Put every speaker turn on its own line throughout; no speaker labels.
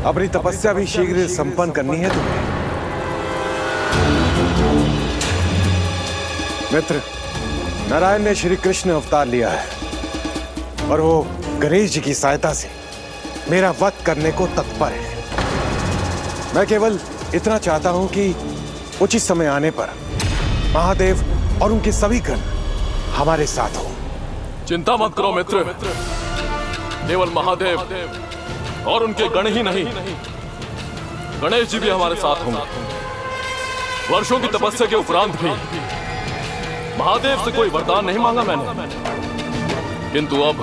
अपनी तपस्या भी शीघ्र संपन्न करनी है तुम्हें। मित्र, नारायण ने श्री कृष्ण अवतार लिया है और वो गणेश जी की सहायता से मेरा वध करने को तत्पर है। मैं केवल इतना चाहता हूं कि उचित समय आने पर महादेव और उनके सभी गण हमारे साथ हो।
चिंता मत करो मित्र, केवल महादेव और उनके गण ही नहीं, गणेश जी भी हमारे साथ होंगे। वर्षों की तपस्या के उपरांत भी महादेव से कोई वरदान नहीं मांगा मैंने, किंतु अब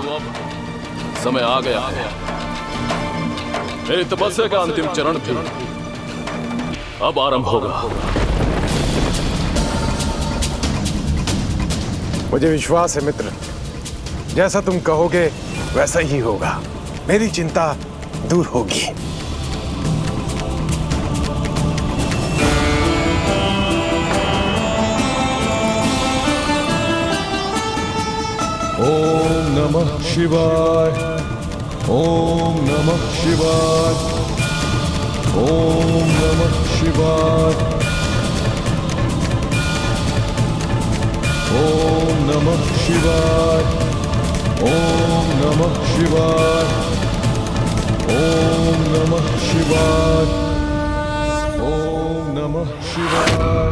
समय आ गया है। मेरी तपस्या का अंतिम चरण भी अब आरंभ होगा।
मुझे विश्वास है मित्र, जैसा तुम कहोगे वैसा ही होगा। मेरी चिंता दूर होगी।
ओम नमः शिवाय, ओम नमः शिवाय, ओम नमः शिवाय, ओम नमः शिवाय, ओम नमः शिवाय, ओम नमः शिवाय, ओम नमः शिवाय, ओम नमः शिवाय।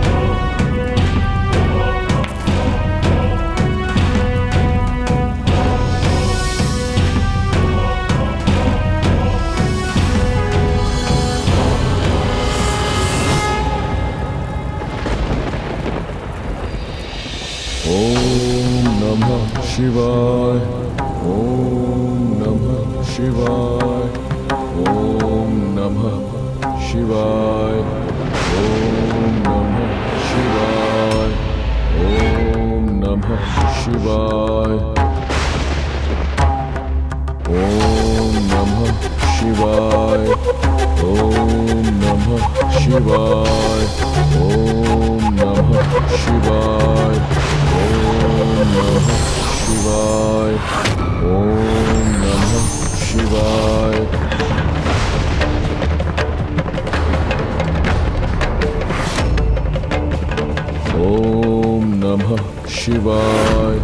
शिवाय, ओम नमः शिवाय, ओम नमः शिवाय, ओम नमः शिवाय, ओम नमः शिवाय, ओम नमः शिवाय, ओम नमः शिवाय, ओम नमः शिवाय, ओम नमः शिवाय, ओम नमः शिवाय, ओम नमः शिवाय,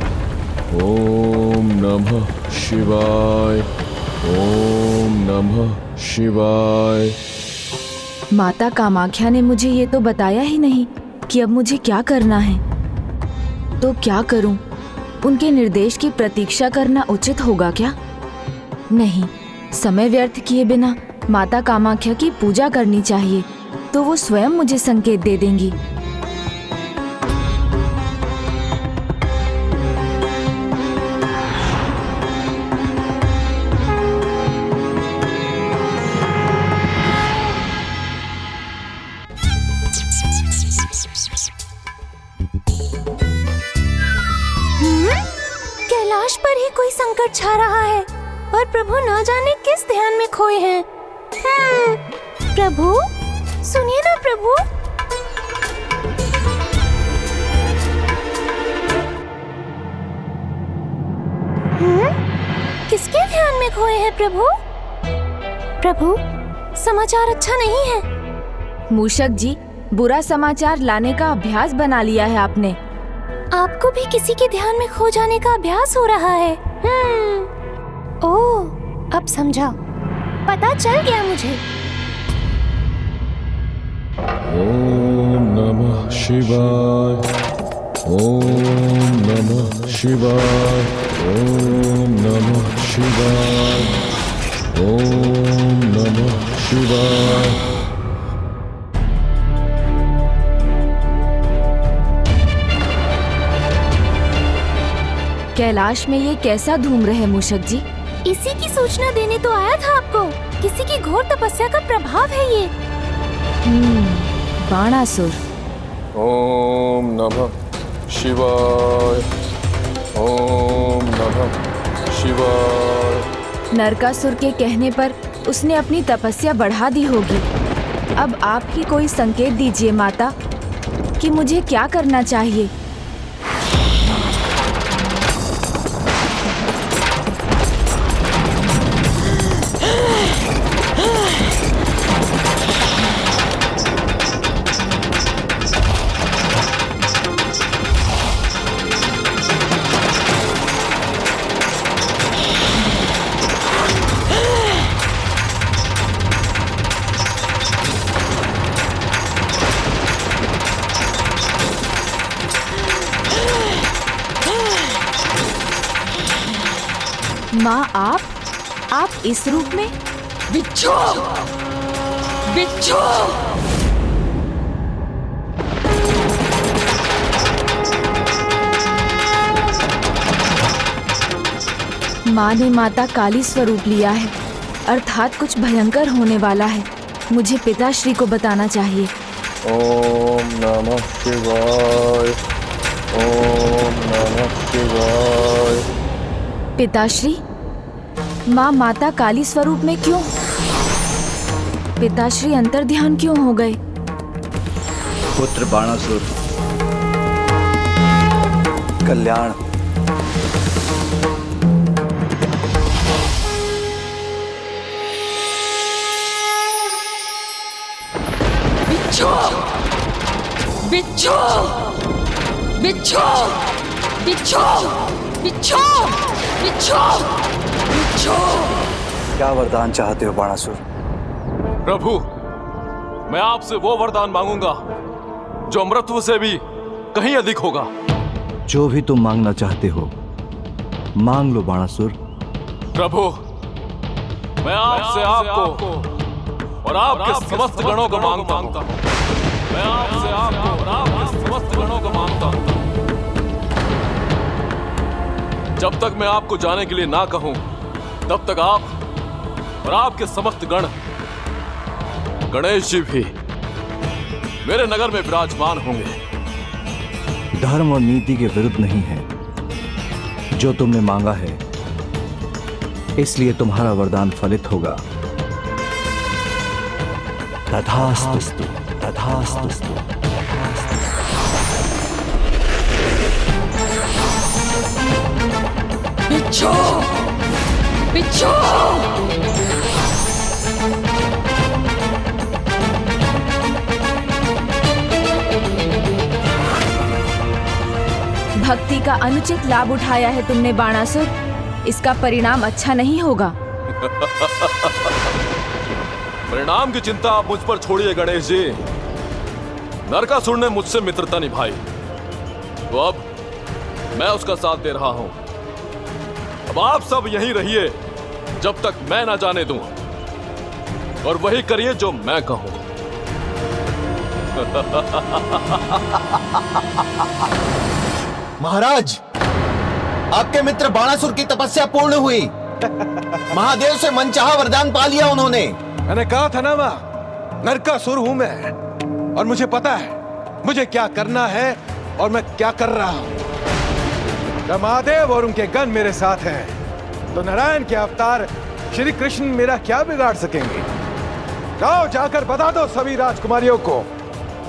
ओम नमः शिवाय, ओम नमः शिवाय।
माता कामाख्या ने मुझे ये तो बताया ही नहीं कि अब मुझे क्या करना है। तो क्या करूं? उनके निर्देश की प्रतीक्षा करना उचित होगा क्या? नहीं, समय व्यर्थ किए बिना माता कामाख्या की पूजा करनी चाहिए, तो वो स्वयं मुझे संकेत दे देंगी।
कैलाश पर ही कोई संकट छा रहा है और प्रभु ना जाने किस ध्यान में खोए हैं। प्रभु, सुनिए ना प्रभु। किसके ध्यान में खोए हैं प्रभु? प्रभु, समाचार अच्छा नहीं है।
मूषक जी, बुरा समाचार लाने का अभ्यास बना लिया है आपने।
आपको भी किसी के ध्यान में खो जाने का अभ्यास हो रहा है। ओह, अब समझा, पता चल गया मुझे।
ओम नमः शिवाय, ओम नमः शिवाय, ओम नमः शिवाय, ओम नमः शिवाय।
कैलाश में ये कैसा धूम्र है मूषक जी?
इसी की सूचना देने तो आया था आपको। किसी की घोर तपस्या का प्रभाव है ये।
बाणासुर।
ओम नमः शिवाय, ओम नमः शिवाय,
नरकासुर के कहने पर उसने अपनी तपस्या बढ़ा दी होगी। अब आप ही कोई संकेत दीजिए माता कि मुझे क्या करना चाहिए। माँ, आप इस रूप में?
बिच्छू! बिच्छू!
माँ ने माता काली स्वरूप लिया है, अर्थात कुछ भयंकर होने वाला है। मुझे पिताश्री को बताना चाहिए।
ओम नमः शिवाय। ओम नमः शिवाय।
पिताश्री, माँ माता काली स्वरूप में क्यों? पिताश्री अंतर ध्यान क्यों हो गए?
पुत्र बाणासुर, कल्याण।
बिच्छू! बिच्छू! बिच्छू! बिच्छू! बिच्छू! बिच्छू! बिच्छू!
क्या वरदान चाहते हो बाणासुर?
प्रभु, मैं आपसे वो वरदान मांगूंगा जो अमृतत्व से भी कहीं अधिक होगा।
जो भी तुम मांगना चाहते हो मांग लो बाणासुर।
प्रभु, मैं आपसे आपको और आपके समस्त गणों को मांगता हूं। मैं आपसे आपको और आपके समस्त गणों को मांगता हूं। जब तक मैं आपको जाने के लिए ना कहूं, तब तक आप और आपके समस्त गण, गणेश जी भी मेरे नगर में विराजमान होंगे।
धर्म और नीति के विरुद्ध नहीं है जो तुमने मांगा है, इसलिए तुम्हारा वरदान फलित होगा। तथास्तु, तथास्तु।
बिच्छू! बिच्छू!
भक्ति का अनुचित लाभ उठाया है तुमने बाणासुर। इसका परिणाम अच्छा नहीं होगा।
परिणाम की चिंता आप मुझ पर छोड़िए गणेश जी। नरकासुर ने मुझसे मित्रता निभाई, तो अब मैं उसका साथ दे रहा हूं। अब आप सब यहीं रहिए जब तक मैं ना जाने दूं, और वही करिए जो मैं कहूं।
महाराज, आपके मित्र बाणासुर की तपस्या पूर्ण हुई। महादेव से मनचाहा वरदान पा लिया उन्होंने।
मैंने कहा था ना माँ, नरकासुर हूं मैं, और मुझे पता है मुझे क्या करना है और मैं क्या कर रहा हूं। जब महादेव और उनके गण मेरे साथ हैं, तो नारायण के अवतार श्री कृष्ण मेरा क्या बिगाड़ सकेंगे। जाओ, जाकर बता दो सभी राजकुमारियों को,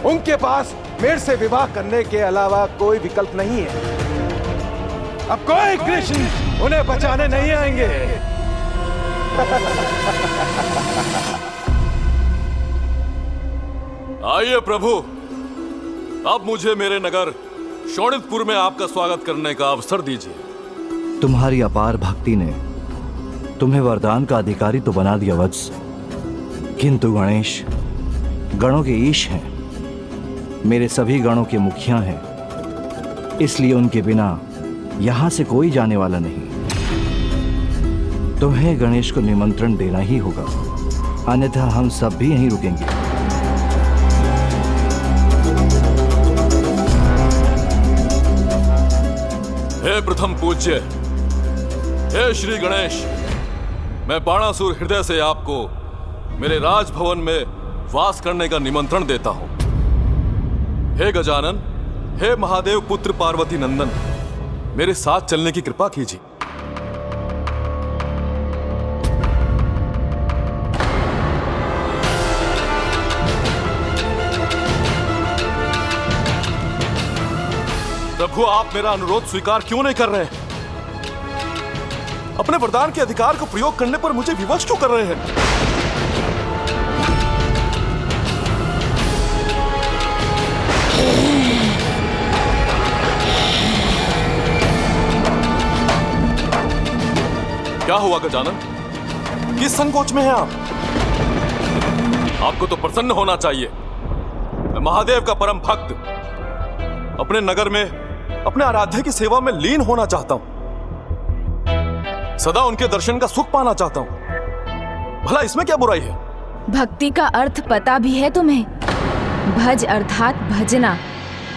उनके पास मेरे से विवाह करने के अलावा कोई विकल्प नहीं है। अब कोई कृष्ण उन्हें बचाने नहीं आएंगे।
आइए प्रभु, अब मुझे मेरे नगर शोणितपुर में आपका स्वागत करने का अवसर दीजिए।
तुम्हारी अपार भक्ति ने तुम्हें वरदान का अधिकारी तो बना दिया वत्स, किंतु गणेश गणों के ईश हैं, मेरे सभी गणों के मुखिया हैं, इसलिए उनके बिना यहां से कोई जाने वाला नहीं। तुम्हें गणेश को निमंत्रण देना ही होगा, अन्यथा हम सब भी यहीं रुकेंगे।
हे प्रथम पूज्य, हे श्री गणेश, मैं बाणासुर हृदय से आपको मेरे राजभवन में वास करने का निमंत्रण देता हूं। हे गजानन, हे महादेव पुत्र पार्वती नंदन, मेरे साथ चलने की कृपा कीजिए। प्रभु, आप मेरा अनुरोध स्वीकार क्यों नहीं कर रहे हैं? अपने वरदान के अधिकार को प्रयोग करने पर मुझे विवश क्यों कर रहे हैं? क्या हुआ गजानन? किस संकोच में हैं आप? आपको तो प्रसन्न होना चाहिए। मैं महादेव का परम भक्त अपने नगर में अपने आराध्य की सेवा में लीन होना चाहता हूं। सदा उनके दर्शन का सुख पाना चाहता हूं। भला इसमें क्या बुराई है?
भक्ति का अर्थ पता भी है तुम्हें? भज अर्थात भजना।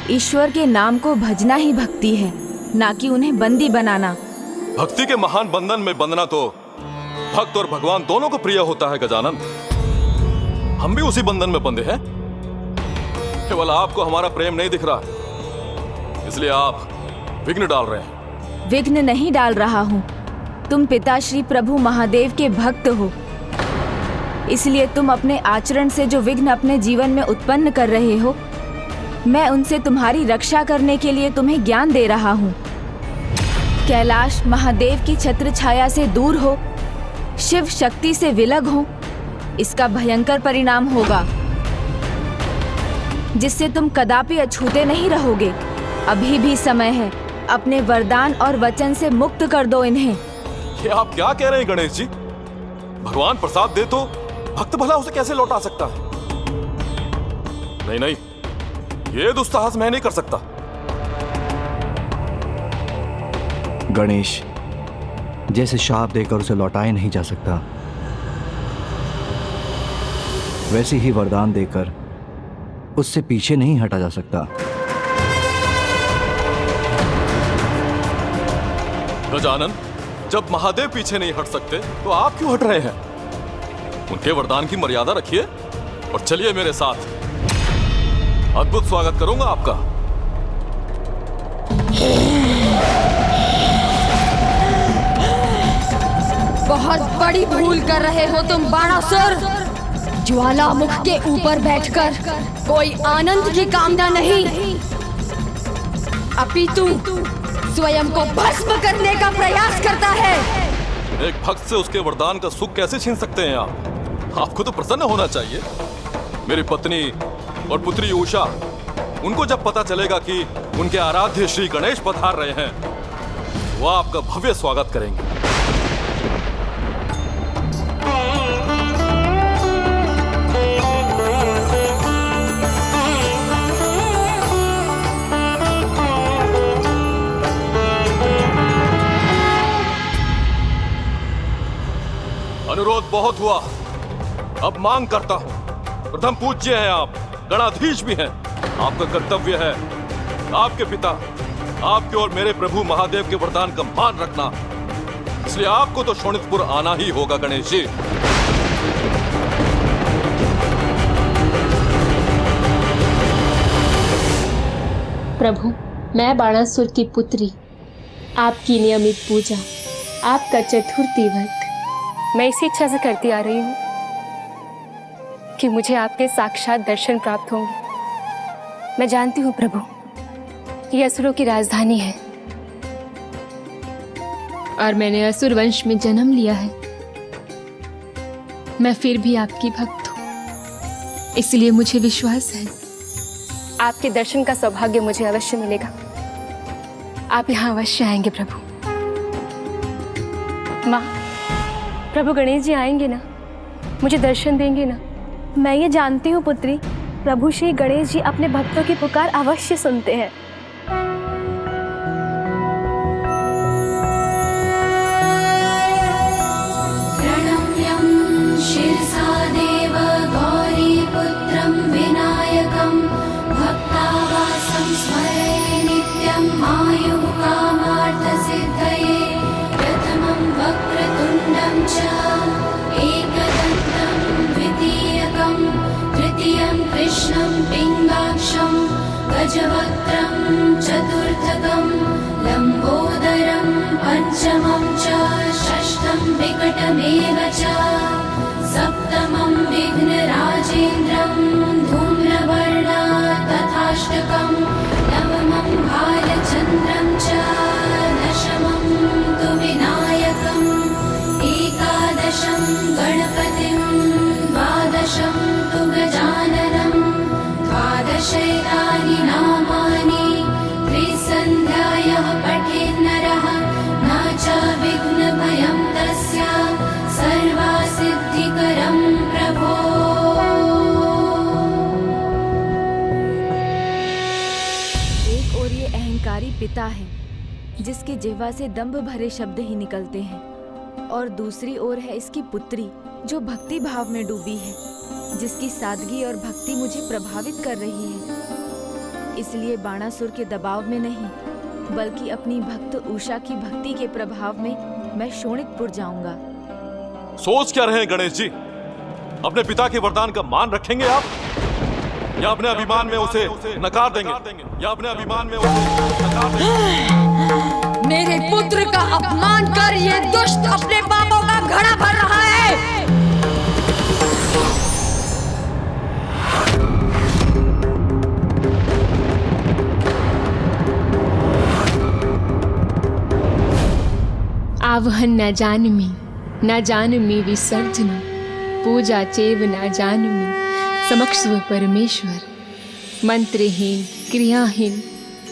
ईश्वर के नाम को भजना ही भक्ति है, ना कि उन्हें बंदी बनाना।
भक्ति के महान बंधन में बंधना तो भक्त और भगवान दोनों को प्रिय होता है गजानन। हम भी उसी बंधन में बंधे हैं। केवल आपको हमारा प्रेम नहीं दिख रहा, इसलिए आप विघ्न डाल रहे हैं।
विघ्न नहीं डाल रहा हूँ। तुम पिता श्री प्रभु महादेव के भक्त हो, इसलिए तुम अपने आचरण से जो विघ्न अपने जीवन में उत्पन्न कर रहे हो, मैं उनसे तुम्हारी रक्षा करने के लिए तुम्हें ज्ञान दे रहा हूँ। कैलाश महादेव की छत्र छाया से दूर हो, शिव शक्ति से विलग हो, इसका भयंकर परिणाम होगा, जिससे तुम कदापि अछूते नहीं रहोगे। अभी भी समय है, अपने वरदान और वचन से मुक्त कर दो इन्हें।
ये आप क्या कह रहे हैं गणेश जी? भगवान प्रसाद दे तो भक्त भला उसे कैसे लौटा सकता है? नहीं नहीं, ये दुस्साहस मैं नहीं कर सकता।
गणेश, जैसे शाप देकर उसे लौटाया नहीं जा सकता, वैसे ही वरदान देकर उससे पीछे नहीं हटा जा सकता।
गजानन, जब महादेव पीछे नहीं हट सकते तो आप क्यों हट रहे हैं? उनके वरदान की मर्यादा रखिए और चलिए मेरे साथ। अद्भुत स्वागत करूंगा आपका।
बहुत बड़ी भूल कर रहे हो तुम बाणासुर। ज्वालामुख के ऊपर बैठकर कोई आनंद की कामना नहीं, अपितु स्वयं को भस्म करने का प्रयास करता है।
एक भक्त से उसके वरदान का सुख कैसे छीन सकते हैं आप? आपको तो प्रसन्न होना चाहिए। मेरी पत्नी और पुत्री उषा, उनको जब पता चलेगा कि उनके आराध्य श्री गणेश पधार रहे हैं, वो आपका भव्य स्वागत करेंगे। अनुरोध बहुत हुआ, अब मांग करता हूं। प्रथम पूज्य हैं आप, गणाधीश भी हैं। आपका कर्तव्य है आपके पिता, आपके और मेरे प्रभु महादेव के वरदान का मान रखना, इसलिए आपको तो शोणितपुर आना ही होगा गणेश जी।
प्रभु, मैं बाणासुर की पुत्री, आपकी नियमित पूजा, आपका चतुर्थी व्रत मैं इसी इच्छा से करती आ रही हूँ कि मुझे आपके साक्षात दर्शन प्राप्त होंगे। मैं जानती हूँ प्रभु, ये असुरों की राजधानी है और मैंने असुर वंश में जन्म लिया है। मैं फिर भी आपकी भक्त हूँ, इसलिए मुझे विश्वास है आपके दर्शन का सौभाग्य मुझे अवश्य मिलेगा। आप यहाँ अवश्य आएंगे प्रभु। माँ, प्रभु गणेश जी आएंगे ना? मुझे दर्शन देंगे ना?
मैं ये जानती हूँ पुत्री, प्रभु श्री गणेश जी अपने भक्तों की पुकार अवश्य सुनते हैं।
प्रणम्यं शिरसा देव गौरीपुत्रं विनायकं भक्तावासं स्मरे नित्यं आयुः कामार्थसिद्धये। प्रथमं वक्रतुण्डं च एकदन्तं द्वितीयकं तृतीयं कृष्णं पिङ्गाक्षं गजवक्त्रं चतुर्थकं लम्बोदरं पञ्चमं च षष्ठं विकटमेव च सप्तमं विघ्नराजेन्द्रं धूम्रवर्णा तथाष्टकं नवमं भालचन्द्रं
पिता है जिसके जिह्वा से दंभ भरे शब्द ही निकलते हैं, और दूसरी ओर है इसकी पुत्री जो भक्ति भाव में डूबी है, जिसकी सादगी और भक्ति मुझे प्रभावित कर रही है। इसलिए बाणासुर के दबाव में नहीं, बल्कि अपनी भक्त उषा की भक्ति के प्रभाव में मैं शोणितपुर जाऊंगा।
सोच क्या रहे हैं गणेश जी? अपने पिता के वरदान का मान रखेंगे आप, या अपने अभिमान में उसे नकार देंगे? या अपने अभिमान में उसे नकार देंगे?
मेरे पुत्र का अपमान कर ये दुष्ट अपने पापों का घड़ा भर रहा है।
आवहन न जानमी विसर्जन, पूजा चेव न जानमी समक्ष परमेश्वर, मंत्रहीन क्रियाहीन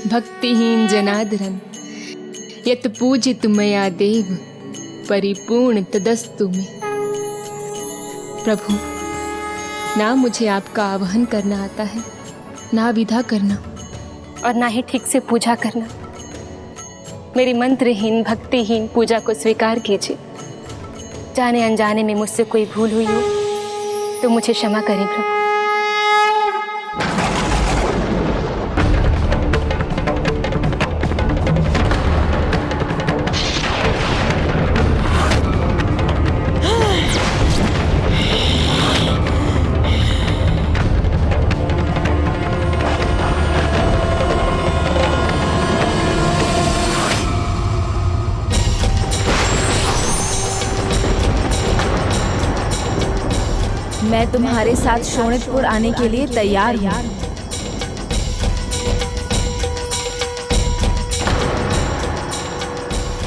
भक्तिहीन जनादरन, यत पूजित मया देव परिपूर्ण तदस्तु में। प्रभु, ना मुझे आपका आवाहन करना आता है, ना विधा करना,
और ना ही ठीक से पूजा करना। मेरी मंत्रहीन भक्तिहीन पूजा को स्वीकार कीजिए। जाने अनजाने में मुझसे कोई भूल हुई हो तो मुझे क्षमा करें प्रभु।
मैं तुम्हारे साथ शोणितपुर आने के लिए तैयार हूँ।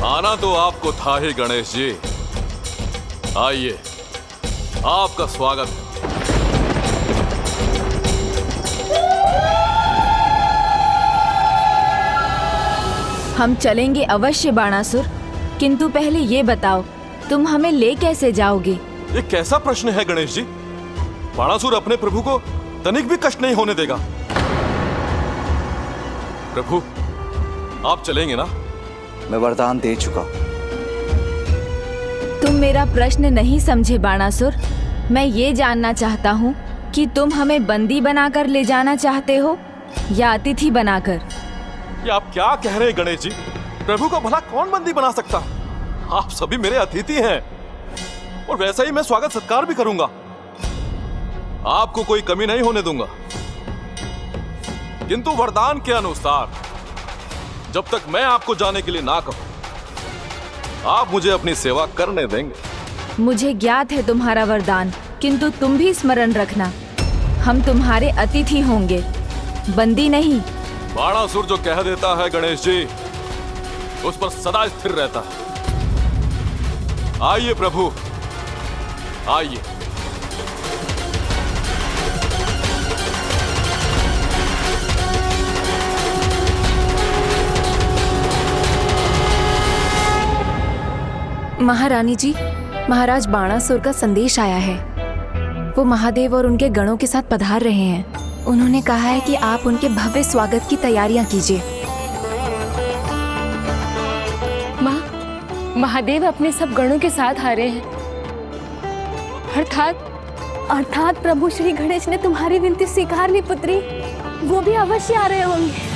आना तो आपको था ही गणेश जी। आइए, आपका स्वागत है।
हम चलेंगे अवश्य बाणासुर, किंतु पहले ये बताओ तुम हमें ले कैसे जाओगे?
ये कैसा प्रश्न है गणेश जी? बाणासुर अपने प्रभु को तनिक भी कष्ट नहीं होने देगा। प्रभु, आप चलेंगे ना?
मैं वरदान दे चुका।
तुम मेरा प्रश्न नहीं समझे बाणासुर। मैं ये जानना चाहता हूँ कि तुम हमें बंदी बनाकर ले जाना चाहते हो या अतिथि बनाकर?
ये आप क्या कह रहे हैं गणेश जी? प्रभु को भला कौन बंदी बना सकता? आप सभी मेरे अतिथि हैं, और वैसा ही मैं स्वागत सत्कार भी करूंगा। आपको कोई कमी नहीं होने दूंगा, किंतु वरदान के अनुसार जब तक मैं आपको जाने के लिए ना कहूं, आप मुझे अपनी सेवा करने देंगे।
मुझे ज्ञात है तुम्हारा वरदान, किंतु तुम भी स्मरण रखना, हम तुम्हारे अतिथि होंगे, बंदी नहीं।
बाणासुर जो कह देता है गणेश जी, उस पर सदा स्थिर रहता है। आइए प्रभु, आइए।
महारानी जी, महाराज बाणासुर का संदेश आया है। वो महादेव और उनके गणों के साथ पधार रहे हैं। उन्होंने कहा है कि आप उनके भव्य स्वागत की तैयारियां कीजिए।
माँ, महादेव अपने सब गणों के साथ आ रहे हैं।
अर्थात प्रभु श्री गणेश ने तुम्हारी विनती स्वीकार ली पुत्री। वो भी अवश्य आ रहे होंगे।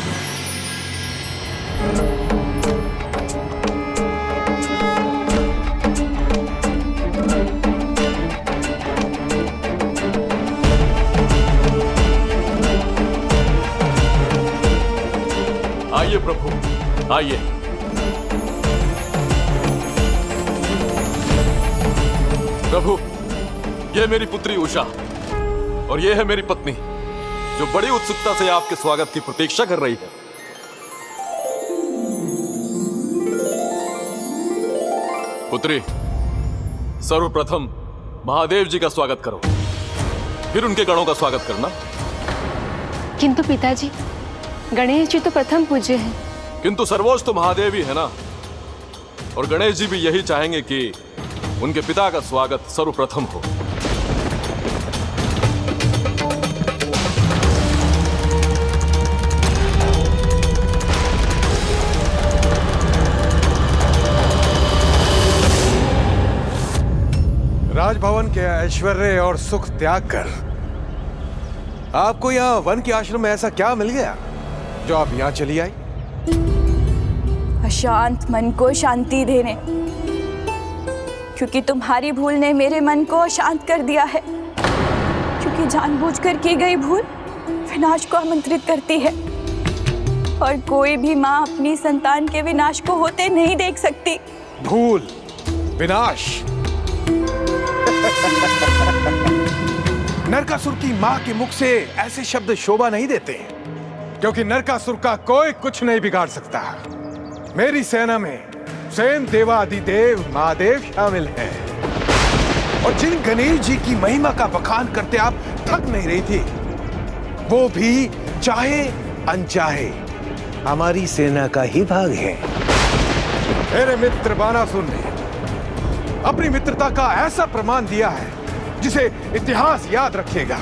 आइए प्रभु, आइए। प्रभु, ये मेरी पुत्री उषा, और ये है मेरी पत्नी, जो बड़ी उत्सुकता से आपके स्वागत की प्रतीक्षा कर रही है। पुत्री, सर्वप्रथम महादेव जी का स्वागत करो, फिर उनके गणों का स्वागत करना।
किंतु पिताजी, गणेश जी तो प्रथम पूज्य हैं।
किंतु सर्वोच्च तो महादेव ही है ना, और गणेश जी भी यही चाहेंगे कि उनके पिता का स्वागत सर्वप्रथम हो।
राजभवन के ऐश्वर्य और सुख त्याग कर आपको यहाँ वन के आश्रम में ऐसा क्या मिल गया जो आप यहाँ चली आई?
अशांत मन को शांति देने, क्योंकि तुम्हारी भूल ने मेरे मन को अशांत कर दिया है। क्योंकि जानबूझकर की गई भूल विनाश को आमंत्रित करती है, और कोई भी माँ अपनी संतान के विनाश को होते नहीं देख सकती।
भूल, विनाश। नरकासुर की माँ के मुख से ऐसे शब्द शोभा नहीं देते, क्योंकि नरकासुर का कोई कुछ नहीं बिगाड़ सकता। मेरी सेना में स्वयं देवादिदेव महादेव शामिल हैं, और जिन गणेश जी की महिमा का बखान करते आप थक नहीं रही थी, वो भी चाहे अनचाहे हमारी सेना का ही भाग है। मेरे मित्र बाणासुर ने अपनी मित्रता का ऐसा प्रमाण दिया है जिसे इतिहास याद रखेगा।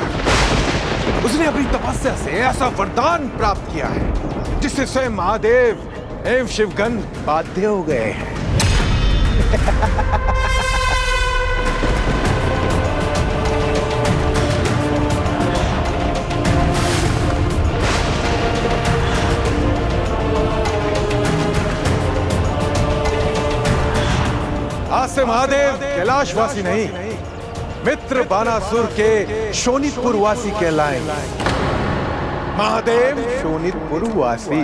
उसने अपनी तपस्या से ऐसा वरदान प्राप्त किया है जिससे स्वयं महादेव एवं शिवगण बाध्य हो गए हैं। आज से महादेव कैलाशवासी नहीं, मित्र बाणासुर के शोणितपुर वासी कहलाएंगे। महादेव शोणितपुर वासी।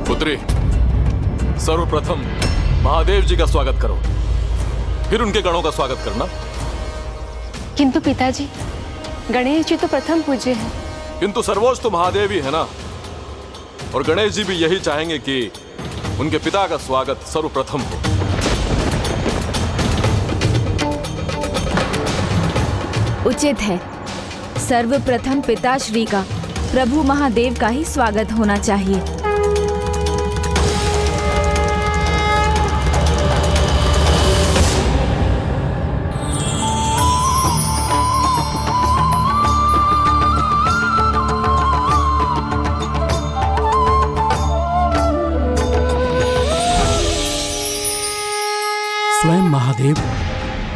पुत्री, सर्वप्रथम महादेव जी का स्वागत करो, फिर उनके गणों का स्वागत करना।
किंतु पिताजी, गणेश जी तो प्रथम पूज्य हैं।
किंतु सर्वोच्च तो महादेव ही है ना, और गणेश जी भी यही चाहेंगे कि उनके पिता का स्वागत सर्वप्रथम हो।
उचित है, सर्वप्रथम पिताश्री का, प्रभु महादेव का ही स्वागत होना चाहिए।
स्वयं महादेव,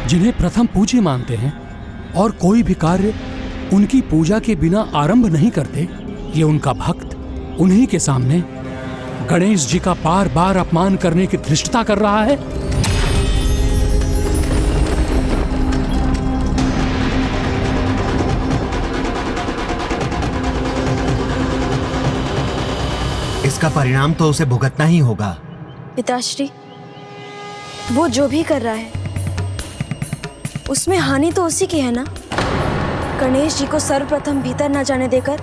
जिन्हें प्रथम पूज्य मानते हैं और कोई भी कार्य उनकी पूजा के बिना आरंभ नहीं करते, ये उनका भक्त उन्हीं के सामने गणेश जी का बार बार अपमान करने की धृष्टता कर रहा है।
इसका परिणाम तो उसे भुगतना ही होगा।
पिताश्री, वो जो भी कर रहा है उसमें हानि तो उसी की है ना। गणेश जी को सर्वप्रथम भीतर न जाने देकर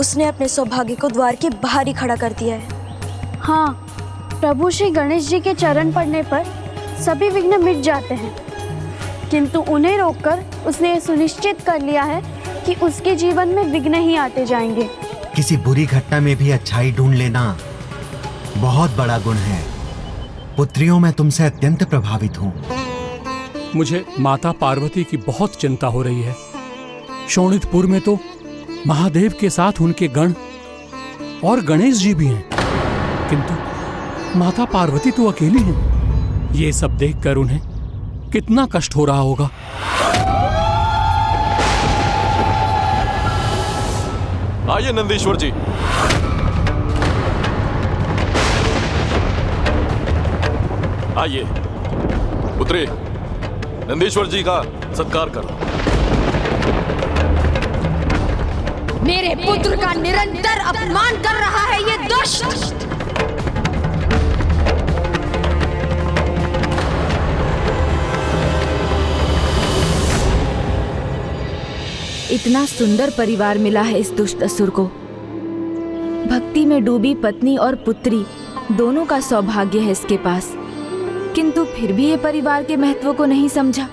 उसने अपने सौभाग्य को द्वार के बाहर ही खड़ा कर दिया है।
हाँ, प्रभु श्री गणेश जी के चरण पड़ने पर सभी विघ्न मिट जाते हैं, किंतु उन्हें रोककर उसने सुनिश्चित कर लिया है कि उसके जीवन में विघ्न ही आते जाएंगे।
किसी बुरी घटना में भी अच्छाई ढूंढ लेना बहुत बड़ा गुण है। पुत्रियों, मैं तुमसे अत्यंत प्रभावित हूँ।
मुझे माता पार्वती की बहुत चिंता हो रही है। शोणितपुर में तो महादेव के साथ उनके गण और गणेश जी भी हैं, किंतु माता पार्वती तो अकेली हैं। ये सब देखकर उन्हें कितना कष्ट हो रहा होगा।
आइए नंदीश्वर जी। आइए पुत्री, नंदीश्वर जी का सत्कार करो।
मेरे पुत्र का निरंतर अपमान कर रहा है ये दुष्ट।
इतना सुंदर परिवार मिला है इस दुष्ट असुर को। भक्ति में डूबी पत्नी और पुत्री दोनों का सौभाग्य है इसके पास, किंतु फिर भी ये परिवार के महत्व को नहीं समझा।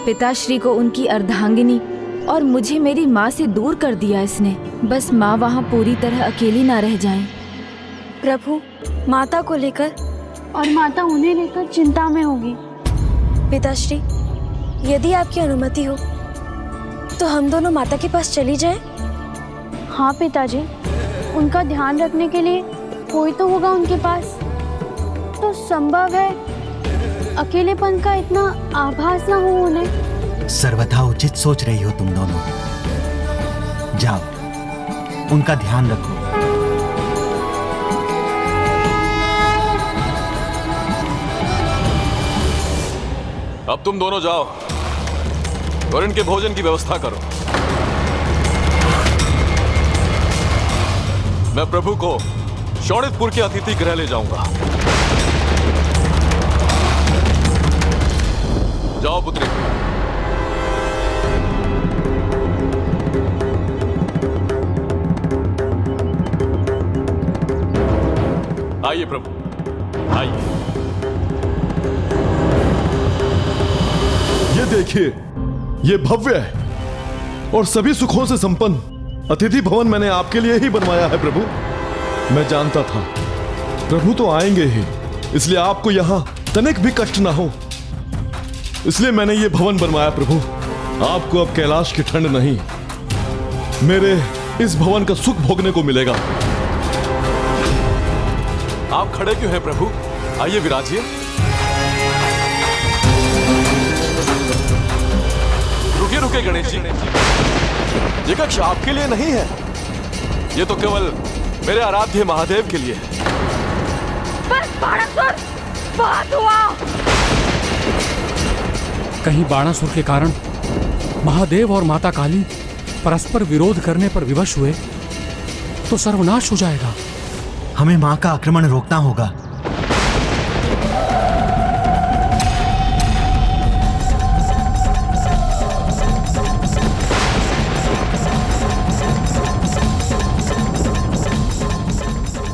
पिताश्री को उनकी अर्धांगिनी और मुझे मेरी माँ से दूर कर दिया इसने। बस माँ वहाँ पूरी तरह अकेली ना रह जाए।
प्रभु, माता को लेकर
और माता उन्हें लेकर चिंता में होगी।
पिताश्री, यदि आपकी अनुमति हो तो हम दोनों माता के पास चली जाएं?
हाँ पिताजी, उनका ध्यान रखने के लिए कोई तो होगा उनके पास। तो संभव है अकेलेपन का इतना आभास ना हो उन्हें।
सर्वथा उचित सोच रही हो तुम दोनों। जाओ, उनका ध्यान रखो।
अब तुम दोनों जाओ और इनके भोजन की व्यवस्था करो। मैं प्रभु को शोणितपुर के अतिथि गृह ले जाऊंगा। जाओ पुत्री। आइए प्रभु, आइए।
ये देखिए, ये भव्य है और सभी सुखों से संपन्न अतिथि भवन मैंने आपके लिए ही बनवाया है प्रभु। मैं जानता था प्रभु तो आएंगे ही, इसलिए आपको यहां तनिक भी कष्ट ना हो, इसलिए मैंने ये भवन बनवाया प्रभु। आपको अब कैलाश की ठंड नहीं, मेरे इस भवन का सुख भोगने को मिलेगा।
आप खड़े क्यों हैं प्रभु? आइए विराजिए। रुकिए रुकिए गणेश जी, ये कक्ष आपके लिए नहीं है, ये तो केवल मेरे आराध्य महादेव के लिए है।
बस बाणासुर, बहुत हुआ।
कहीं बाणासुर के कारण महादेव और माता काली परस्पर विरोध करने पर विवश हुए तो सर्वनाश हो जाएगा।
हमें मां का आक्रमण रोकना होगा।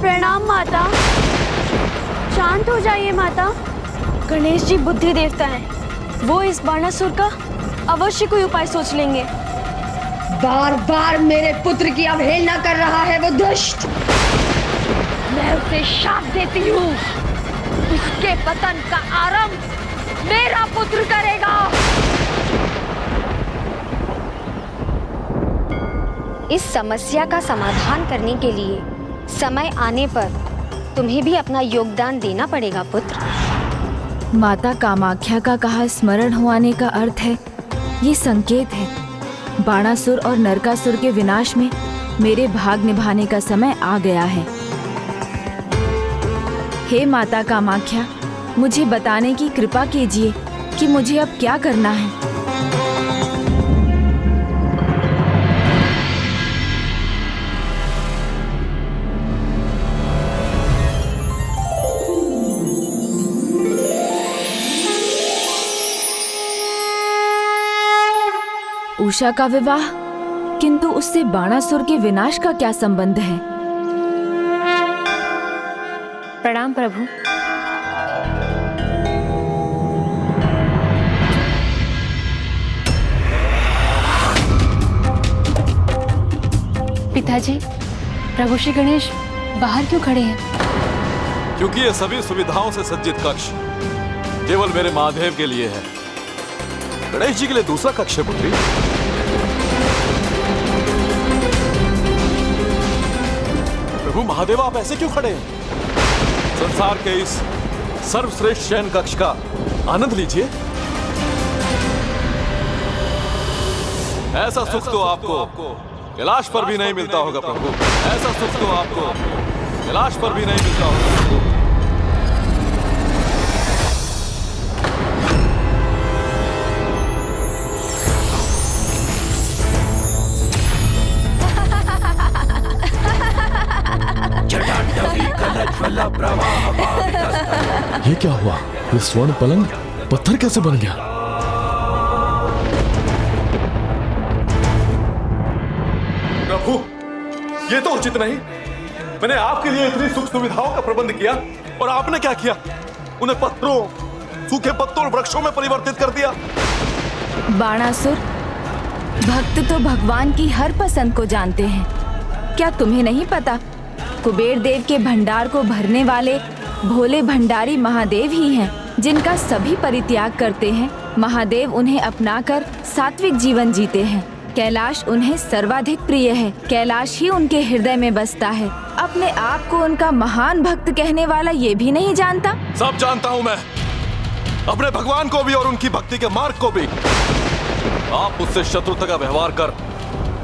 प्रणाम माता। शांत हो जाइए माता। गणेश जी बुद्धि देवता हैं, वो इस बाणासुर का अवश्य कोई उपाय सोच लेंगे।
बार बार मेरे पुत्र की अवहेलना कर रहा है वो दुष्ट। मैं उसे शाप देती हूँ, उसके पतन का आरंभ मेरा पुत्र करेगा।
इस समस्या का समाधान करने के लिए समय आने पर तुम्हें भी अपना योगदान देना पड़ेगा पुत्र।
माता कामाख्या का कहा स्मरण होने का अर्थ है, ये संकेत है बाणासुर और नरकासुर के विनाश में मेरे भाग निभाने का समय आ गया है। हे माता कामाख्या, मुझे बताने की कृपा कीजिए कि मुझे अब क्या करना है। उषा का विवाह, किंतु उससे बाणासुर के विनाश का क्या संबंध है?
प्रणाम प्रभु। पिताजी, प्रभु श्री गणेश बाहर क्यों खड़े हैं?
क्योंकि ये सभी सुविधाओं से सज्जित कक्ष केवल मेरे महादेव के लिए है। गणेश जी के लिए दूसरा कक्ष है पुत्री। प्रभु महादेव, आप ऐसे क्यों खड़े हैं? संसार के इस सर्वश्रेष्ठ शयन कक्ष का आनंद लीजिए। ऐसा सुख तो आपको कैलाश पर भी नहीं मिलता होगा प्रभु। ऐसा सुख तो आपको कैलाश पर भी नहीं मिलता होगा प्रभु।
ये क्या हुआ? ये स्वर्ण पलंग पत्थर कैसे बन गया?
प्रभु, ये तो उचित नहीं। मैंने आपके लिए इतनी सुख सुविधाओं का प्रबंध किया और आपने क्या किया? उन्हें पत्थरों, सूखे पत्तों और वृक्षों में परिवर्तित कर दिया।
बाणासुर, भक्त तो भगवान की हर पसंद को जानते हैं। क्या तुम्हें नहीं पता? कुबेर देव के भंडार को भरने वाले भोले भंडारी महादेव ही हैं, जिनका सभी परित्याग करते हैं। महादेव उन्हें अपनाकर सात्विक जीवन जीते हैं। कैलाश उन्हें सर्वाधिक प्रिय है। कैलाश ही उनके हृदय में बसता है। अपने आप को उनका महान भक्त कहने वाला ये भी नहीं जानता?
सब जानता हूँ मैं, अपने भगवान को भी और उनकी भक्ति के मार्ग को भी। आप मुझसे शत्रुता का व्यवहार कर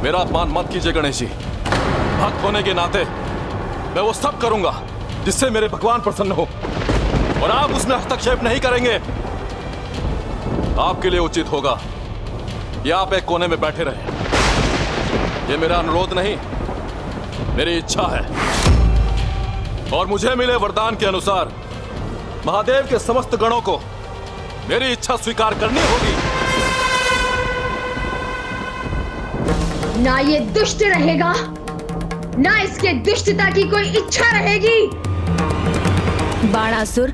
मेरा अपमान मत कीजिए गणेश जी। भक्त होने के नाते मैं वो सब करूंगा जिससे मेरे भगवान प्रसन्न हो, और आप उसमें हस्तक्षेप नहीं करेंगे। आपके लिए उचित होगा कि आप एक कोने में बैठे रहें। ये मेरा अनुरोध नहीं, मेरी इच्छा है, और मुझे मिले वरदान के अनुसार महादेव के समस्त गणों को मेरी इच्छा स्वीकार करनी होगी।
ना ये दुष्ट रहेगा, ना इसके दुष्टता की कोई इच्छा रहेगी।
बाणासुर,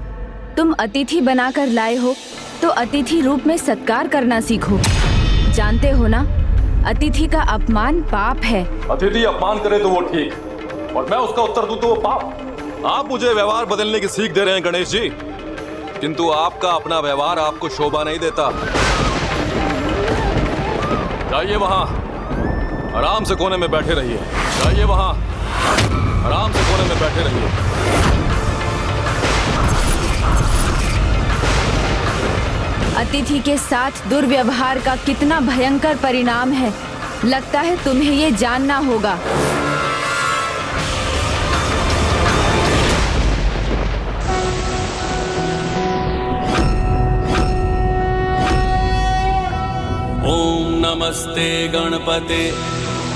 तुम अतिथि बनाकर लाए हो तो अतिथि रूप में सत्कार करना सीखो। जानते हो ना, अतिथि का अपमान पाप है।
अतिथि अपमान करे तो वो ठीक, और मैं उसका उत्तर दूं तो वो पाप। आप मुझे व्यवहार बदलने की सीख दे रहे हैं गणेश जी, किंतु आपका अपना व्यवहार आपको शोभा नहीं देता। जाइए वहां आराम से कोने में बैठे रहिए। जाइए वहां आराम से कोने में बैठे रहिए।
अतिथि के साथ दुर्व्यवहार का कितना भयंकर परिणाम है, लगता है तुम्हें ये जानना होगा।
ओम नमस्ते गणपते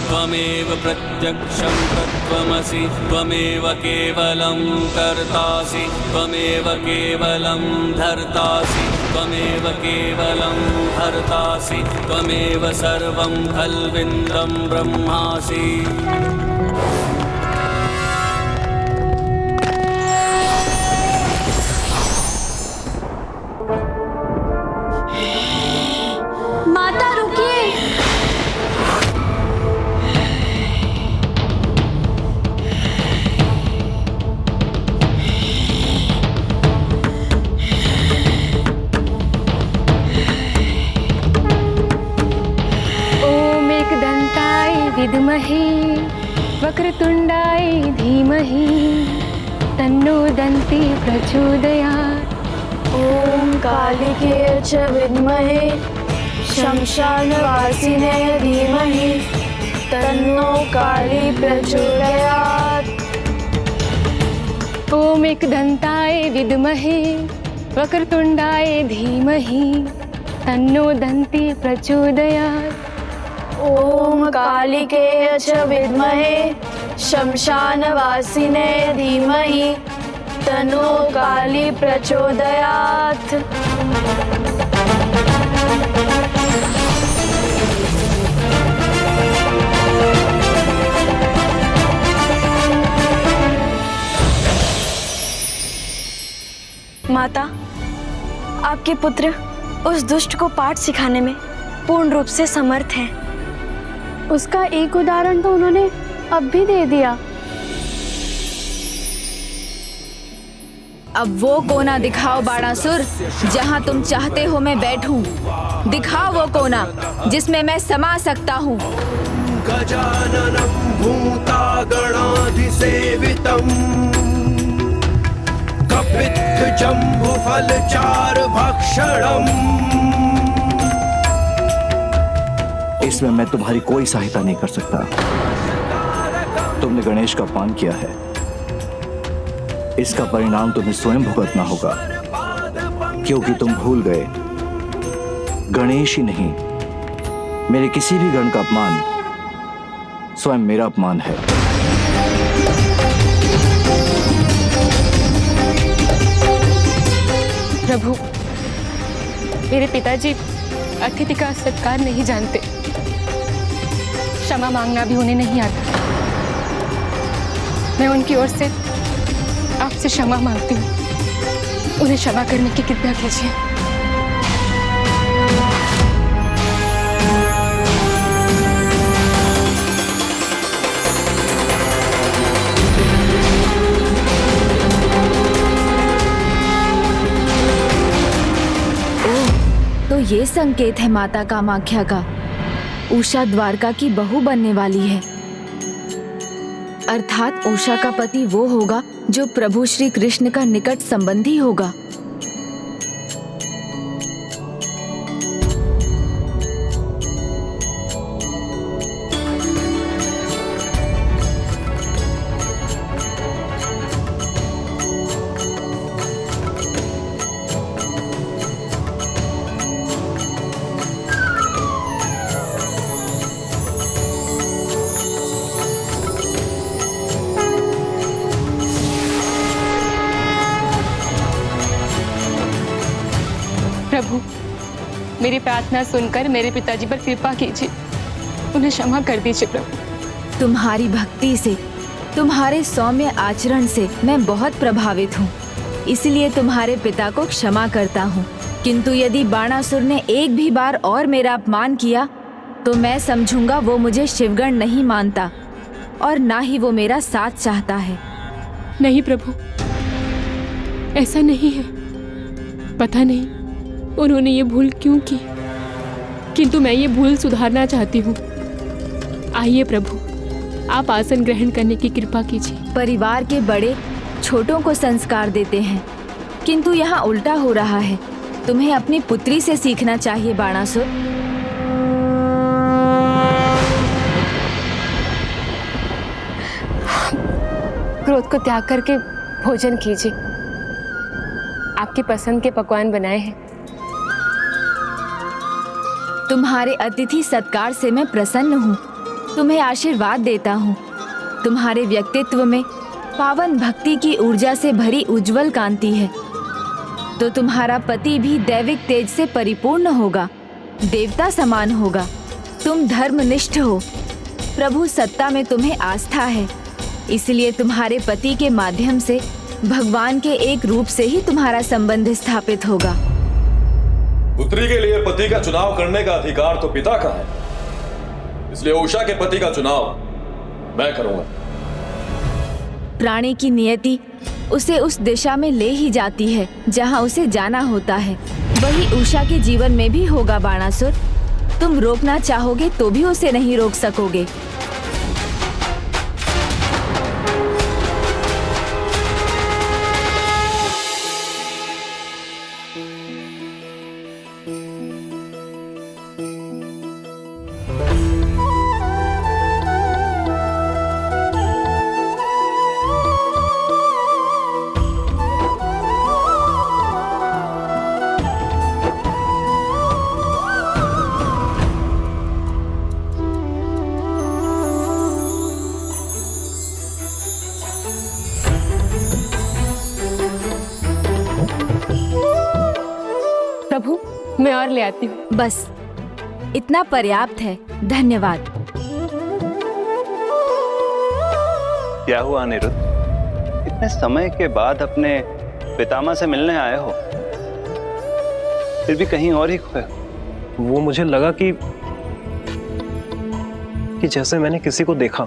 त्वमेव प्रत्यक्षं तत्त्वमसि त्वमेव केवलं कर्तासि त्वमेव केवलं धर्तासि त्वमेव केवलं हर्तासि त्वमेव सर्वं खल्विन्द्रं ब्रह्मासि।
माता रुकिए।
ओम एकदंताय विद्महे वक्रतुंडाय धीमहि तन्नो दन्ती प्रचोदयात्।
ओम कालिके च विद्महे शमशानवासिने धीमहि तन्नो काली प्रचोदयात्।
ओम एकदंताय विद्महे वक्रतुंडाय धीमहि तन्नो दन्ती प्रचोदयात्।
ओम कालिके च विद्महे शमशानवासिने धीमहि तन्नो काली प्रचोदयात्।
माता, आपके पुत्र उस दुष्ट को पाठ सिखाने में पूर्ण रूप से समर्थ हैं।
उसका एक उदाहरण तो उन्होंने अब भी दे दिया।
अब वो कोना दिखाओ बाणासुर, जहाँ तुम चाहते हो मैं बैठूं। दिखाओ वो कोना जिसमें मैं समा सकता हूँ।
गजाननं भूतागणाधिसेवितं कपित्थजम्बुफलचारुभक्षणम्।
इसमें मैं तुम्हारी कोई सहायता नहीं कर सकता। तुमने गणेश का अपमान किया है, इसका परिणाम तुम्हें स्वयं भुगतना होगा, क्योंकि तुम भूल गए गणेश ही नहीं, मेरे किसी भी गण का अपमान स्वयं मेरा अपमान है।
प्रभु, मेरे पिताजी अतिथि का सत्कार नहीं जानते, क्षमा मांगना भी उन्हें नहीं आता। मैं उनकी ओर से आपसे क्षमा मांगती हूँ, उन्हें क्षमा करने की कृपा कीजिए।
तो ये संकेत है माता कामाख्या का उषा द्वारका की बहू बनने वाली है। अर्थात उषा का पति वो होगा जो प्रभु श्री कृष्ण का निकट संबंधी होगा।
प्रभु, मेरी प्रार्थना सुनकर मेरे पिताजी पर कृपा कीजिए, उन्हें क्षमा कर दीजिए प्रभु।
तुम्हारी भक्ति से, तुम्हारे सौम्य आचरण से मैं बहुत प्रभावित हूँ, इसलिए तुम्हारे पिता को क्षमा करता हूँ। किंतु यदि बाणासुर ने एक भी बार और मेरा अपमान किया तो मैं समझूंगा वो मुझे शिवगण नहीं मानता और ना ही वो मेरा साथ चाहता है।
नहीं प्रभु, ऐसा नहीं है। पता नहीं उन्होंने ये भूल क्यों की, किंतु मैं ये भूल सुधारना चाहती हूँ। आइए प्रभु, आप आसन ग्रहण करने की कृपा कीजिए।
परिवार के बड़े छोटों को संस्कार देते हैं, किंतु यहाँ उल्टा हो रहा है। तुम्हें अपनी पुत्री से सीखना चाहिए बाणासुर।
क्रोध को त्याग करके भोजन कीजिए। आपकी पसंद के पकवान बनाए हैं।
तुम्हारे अतिथि सत्कार से मैं प्रसन्न हूँ, तुम्हें आशीर्वाद देता हूँ। तुम्हारे व्यक्तित्व में पावन भक्ति की ऊर्जा से भरी उज्जवल कांति है, तो तुम्हारा पति भी दैविक तेज से परिपूर्ण होगा, देवता समान होगा। तुम धर्मनिष्ठ हो, प्रभु सत्ता में तुम्हें आस्था है, इसलिए तुम्हारे पति के माध्यम से भगवान के एक रूप से ही तुम्हारा संबंध स्थापित होगा।
पुत्री के लिए पति का चुनाव करने का अधिकार तो पिता का है, इसलिए उषा के पति का चुनाव मैं करूंगा।
प्राणी की नियति उसे उस दिशा में ले ही जाती है जहां उसे जाना होता है। वही उषा के जीवन में भी होगा बाणासुर। तुम रोकना चाहोगे तो भी उसे नहीं रोक सकोगे।
प्रभु, मैं और ले आती हूँ।
बस इतना पर्याप्त है, धन्यवाद।
क्या हुआ अनिरुद्ध, इतने समय के बाद अपने पितामह से मिलने आए हो, फिर भी कहीं और ही खोए?
वो मुझे लगा कि जैसे मैंने किसी को देखा।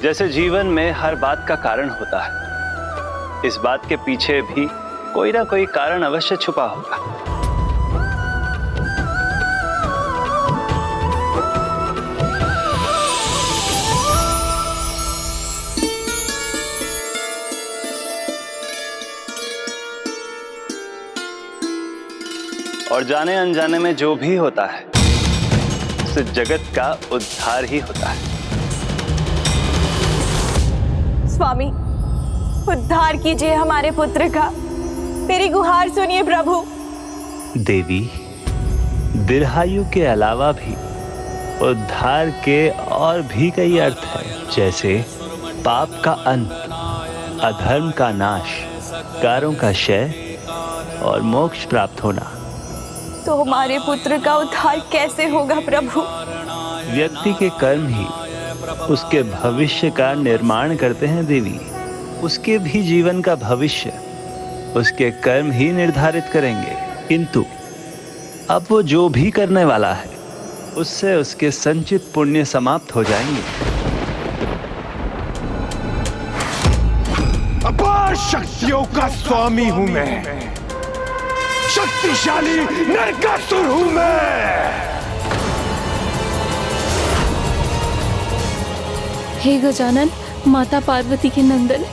जैसे जीवन में हर बात का कारण होता है, इस बात के पीछे भी कोई ना कोई कारण अवश्य छुपा होगा। और जाने अनजाने में जो भी होता है उससे जगत का उद्धार ही होता है।
स्वामी, उद्धार कीजिए हमारे पुत्र का, मेरी गुहार सुनिए प्रभु।
देवी, दीर्घायु के अलावा भी उद्धार के और भी कई अर्थ हैं, जैसे पाप का अंत, अधर्म का नाश, कारों का क्षय और मोक्ष प्राप्त होना।
तो हमारे पुत्र का उद्धार कैसे होगा प्रभु?
व्यक्ति के कर्म ही उसके भविष्य का निर्माण करते हैं देवी। उसके भी जीवन का भविष्य उसके कर्म ही निर्धारित करेंगे, किंतु अब वो जो भी करने वाला है उससे उसके संचित पुण्य समाप्त हो जाएंगे।
अपार शक्तियों का स्वामी हूं मैं, शक्तिशाली नरकासुर हूं मैं।
हे गजानन, माता पार्वती के नंदन,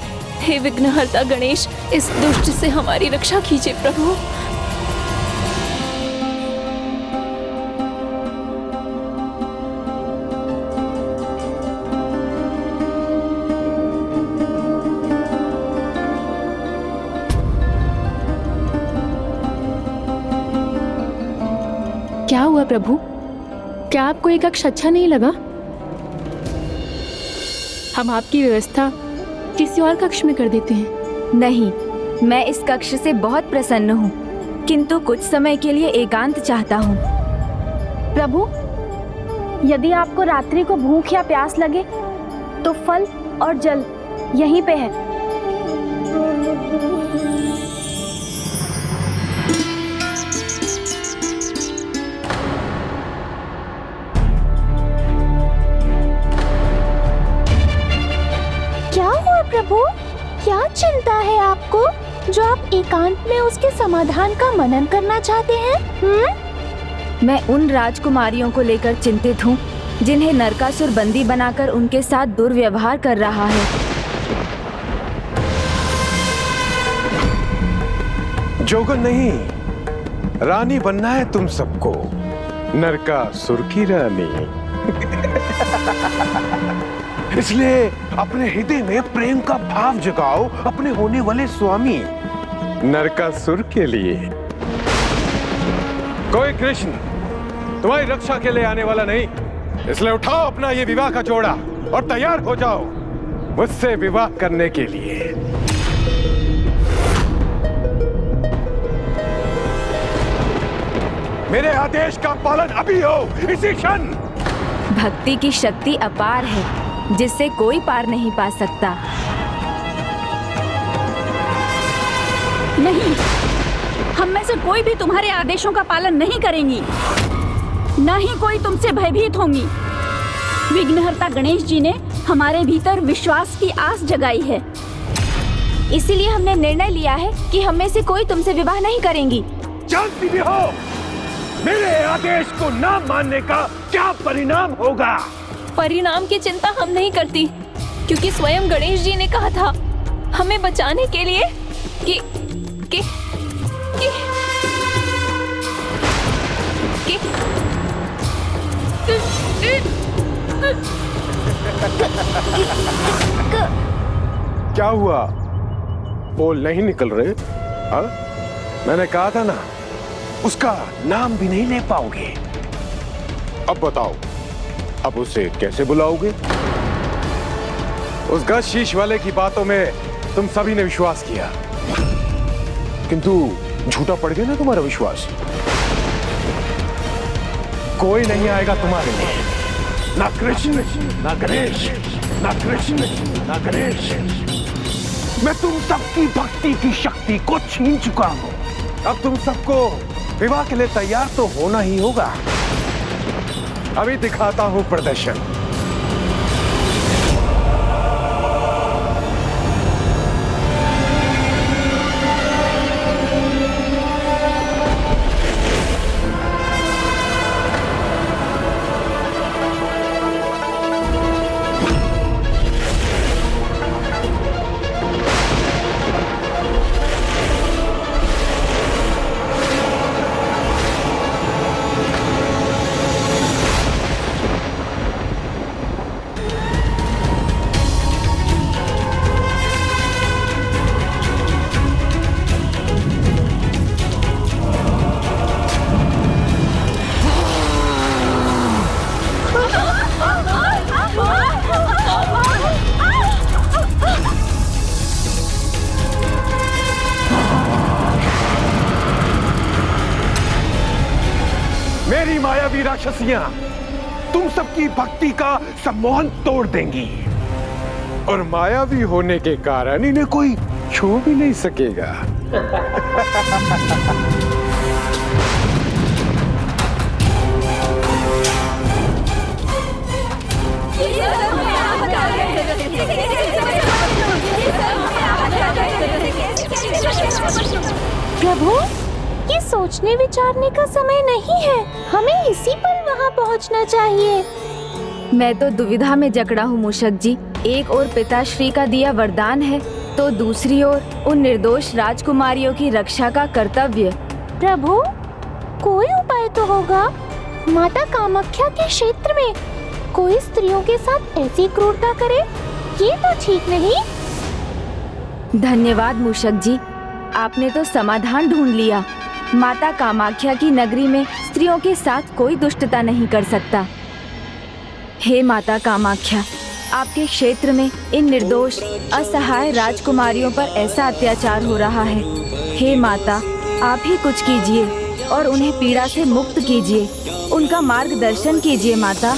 हे विघ्नहर्ता गणेश, इस दुष्ट से हमारी रक्षा कीजिए प्रभु। क्या हुआ प्रभु? क्या आपको ये कक्ष अच्छा नहीं लगा? हम आपकी व्यवस्था किसी और कक्ष में कर देते हैं।
नहीं, मैं इस कक्ष से बहुत प्रसन्न हूँ, किंतु कुछ समय के लिए एकांत चाहता हूँ।
प्रभु, यदि आपको रात्रि को भूख या प्यास लगे तो फल और जल यहीं पे है।
क्या हुआ प्रभु? क्या चिंता है आपको जो आप एकांत में उसके समाधान का मनन करना चाहते हैं?
मैं उन राजकुमारियों को लेकर चिंतित हूँ जिन्हें नरकासुर बंदी बनाकर उनके साथ दुर्व्यवहार कर रहा है।
जोगन नहीं, रानी बनना है तुम सबको, नरकासुर की रानी। इसलिए अपने हृदय में प्रेम का भाव जगाओ अपने होने वाले स्वामी नरकासुर के लिए। कोई कृष्ण तुम्हारी रक्षा के लिए आने वाला नहीं, इसलिए उठाओ अपना ये विवाह का जोड़ा और तैयार हो जाओ मुझसे विवाह करने के लिए। मेरे आदेश का पालन अभी हो, इसी क्षण।
भक्ति की शक्ति अपार है जिससे कोई पार नहीं पा सकता।
नहीं, हम में से कोई भी तुम्हारे आदेशों का पालन नहीं करेंगी, न ही कोई तुमसे भयभीत होंगी। विघ्नहर्ता गणेश जी ने हमारे भीतर विश्वास की आस जगाई है,
इसीलिए हमने निर्णय लिया है कि हम में से कोई तुमसे विवाह नहीं करेंगी।
जानती भी हो मेरे आदेश को न मानने का क्या परिणाम होगा?
परिणाम की चिंता हम नहीं करती, क्योंकि स्वयं गणेश जी ने कहा था हमें बचाने के लिए कि
क्या हुआ? बोल नहीं निकल रहे? हाँ? मैंने कहा था ना, उसका नाम भी नहीं ले पाओगे। अब बताओ, अब उसे कैसे बुलाओगे? उस गज शीश वाले की बातों में तुम सभी ने विश्वास किया, किंतु झूठा पड़ गया ना तुम्हारा विश्वास। कोई नहीं आएगा तुम्हारे लिए, ना कृष्ण ना गणेश, ना कृष्ण ना गणेश। मैं तुम सबकी भक्ति की शक्ति को छीन चुका हूं। अब तुम सबको विवाह के लिए तैयार तो होना ही होगा। अभी दिखाता हूं प्रदर्शन। मेरी मायावी राक्षसियां तुम सबकी भक्ति का सम्मोहन तोड़ देंगी, और मायावी होने के कारण इन्हें कोई छू भी नहीं सकेगा।
प्रभु, ये सोचने विचारने का समय नहीं है, हमें इसी पल वहाँ पहुँचना चाहिए।
मैं तो दुविधा में जकड़ा हूँ मूषक जी। एक ओर पिताश्री का दिया वरदान है, तो दूसरी ओर उन निर्दोष राजकुमारियों की रक्षा का कर्तव्य।
प्रभु, कोई उपाय तो होगा। माता कामाख्या के क्षेत्र में कोई स्त्रियों के साथ ऐसी क्रूरता करे, ये तो ठीक नहीं।
धन्यवाद मूषक जी, आपने तो समाधान ढूंढ लिया। माता कामाख्या की नगरी में स्त्रियों के साथ कोई दुष्टता नहीं कर सकता। हे माता कामाख्या, आपके क्षेत्र में इन निर्दोष असहाय राजकुमारियों पर ऐसा अत्याचार हो रहा है। हे माता, आप ही कुछ कीजिए और उन्हें पीड़ा से मुक्त कीजिए। उनका मार्गदर्शन कीजिए माता।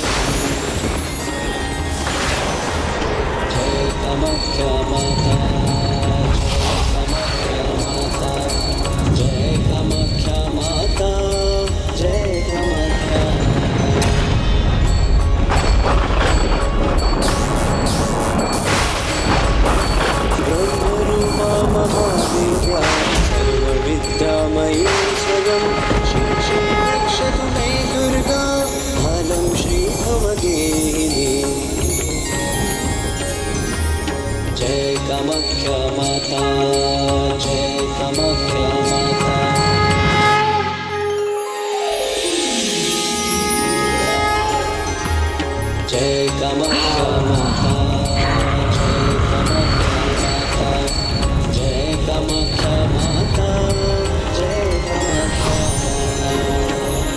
विद्यामयी स्वयं रक्षतु मे दुर्गा मालं श्रीभवगेहिनी। जय कामाख्या माता, जय कामाख्या माता। जय कामाख्या माता, जय कामाख्या माता, जय कामाख्या माता।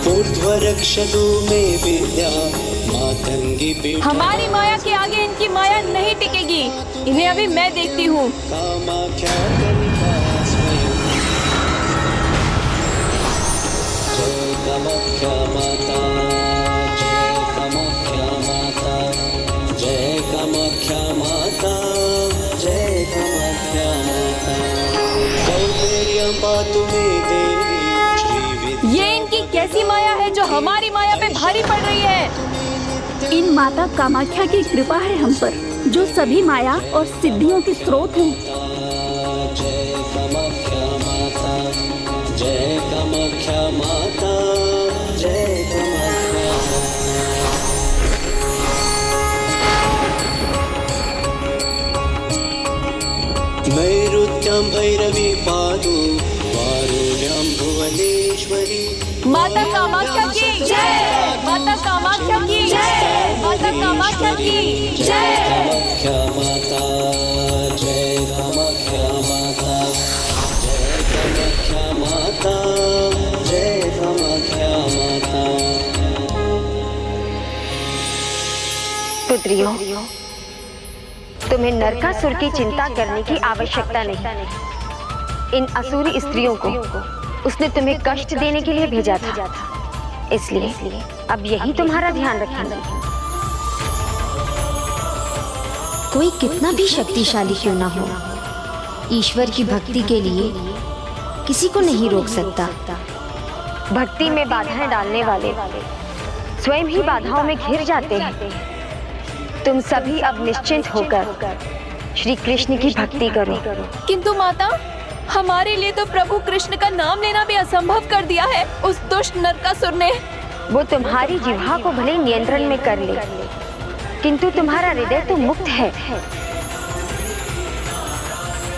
ऊर्ध्वरक्षतु मे विद्या मातंगी पीठा।
हमारी माया के आगे इनकी माया नहीं टिकेगी। इन्हें अभी मैं देखती हूँ।
कामाख्या कनिका स्वयं। जय कामाख्या माता, जय कामाख्या माता, जय कामाख्या माता, जय कामाख्या माता। कौमेर्यं पातु मे देवी श्री।
ये इनकी कैसी माया है जो हमारी माया पे भारी पड़ रही है?
इन माता कामाख्या की कृपा है हम पर, जो सभी माया और सिद्धियों के स्रोत हैं।
जय कामाख्या माता, जय कामाख्या माता, जय कामाख्या माता। नैऋत्यां भैरवी पादु वारुण्यां भुवनेश्वरी।
माता कामाख्या की जय, माता कामाख्या की जय, माता कामाख्या की जय।
कामाख्या माता, जय कामाख्या माता, जय कामाख्या माता, जय कामाख्या माता।
पुत्रियों, तुम्हें नरकासुर की चिंता करने की आवश्यकता नहीं। इन असुरी स्त्रियों को उसने तुम्हें कष्ट देने के लिए भेजा था, इसलिए अब यही तुम्हारा ध्यान रखेंगे। कोई कितना भी शक्तिशाली क्यों ना हो, ईश्वर की भक्ति के लिए किसी को नहीं रोक सकता। भक्ति में बाधाएं डालने वाले स्वयं ही बाधाओं में घिर जाते हैं। तुम सभी अब निश्चिंत होकर श्री कृष्ण की भक्ति करो।
किंतु माता, हमारे लिए तो प्रभु कृष्ण का नाम लेना भी असंभव कर दिया है उस दुष्ट नरकासुर ने।
वो तुम्हारी जिह्वा को भले नियंत्रण में कर ले, किंतु तुम्हारा हृदय तो मुक्त है।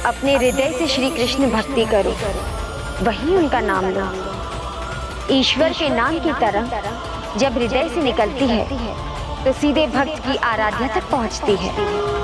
अपने हृदय से श्री कृष्ण भक्ति करो, वही उनका नाम लो। ईश्वर के नाम की तरह जब हृदय से निकलती है तो सीधे भक्त की आराधना तक पहुंचती है।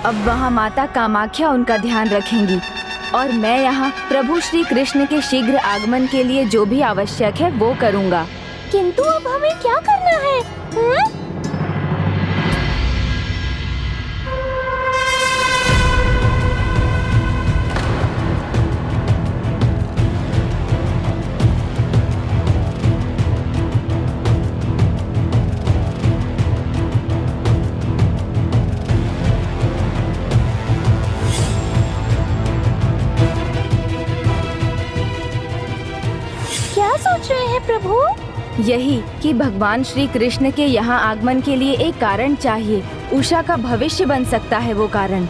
अब वहाँ माता कामाख्या उनका ध्यान रखेंगी और मैं यहाँ प्रभु श्री कृष्ण के शीघ्र आगमन के लिए जो भी आवश्यक है वो करूँगा।
किंतु अब हमें क्या करना है?
यही कि भगवान श्री कृष्ण के यहाँ आगमन के लिए एक कारण चाहिए। उषा का भविष्य बन सकता है वो कारण।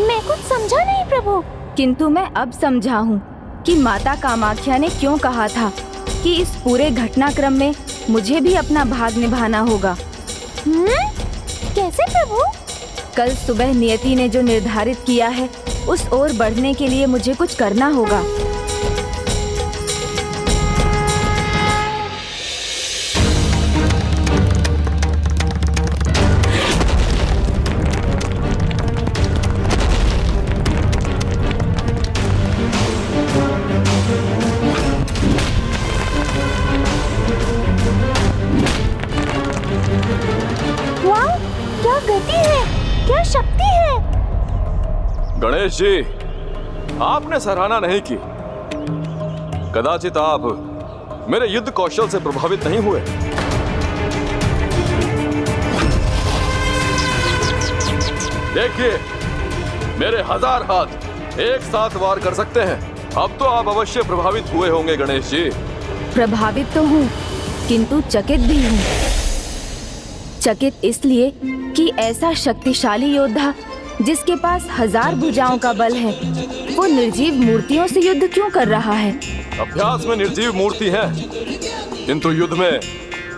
मैं कुछ समझा नहीं प्रभु।
किंतु मैं अब समझा हूँ कि माता कामाख्या ने क्यों कहा था कि इस पूरे घटनाक्रम में मुझे भी अपना भाग निभाना होगा।
कैसे प्रभु?
कल सुबह नियति ने जो निर्धारित किया है उस ओर बढ़ने के लिए मुझे कुछ करना होगा।
गणेश जी, आपने सराहना नहीं की। कदाचित आप मेरे युद्ध कौशल से प्रभावित नहीं हुए। देखिए, मेरे 1000 हाथ एक साथ वार कर सकते हैं। अब तो आप अवश्य प्रभावित हुए होंगे गणेश जी।
प्रभावित तो हूँ, किंतु चकित भी हूँ। चकित इसलिए कि ऐसा शक्तिशाली योद्धा जिसके पास 1000 भुजाओं का बल है, वो निर्जीव मूर्तियों से युद्ध क्यों कर रहा है?
अभ्यास में निर्जीव मूर्ति है, किंतु युद्ध में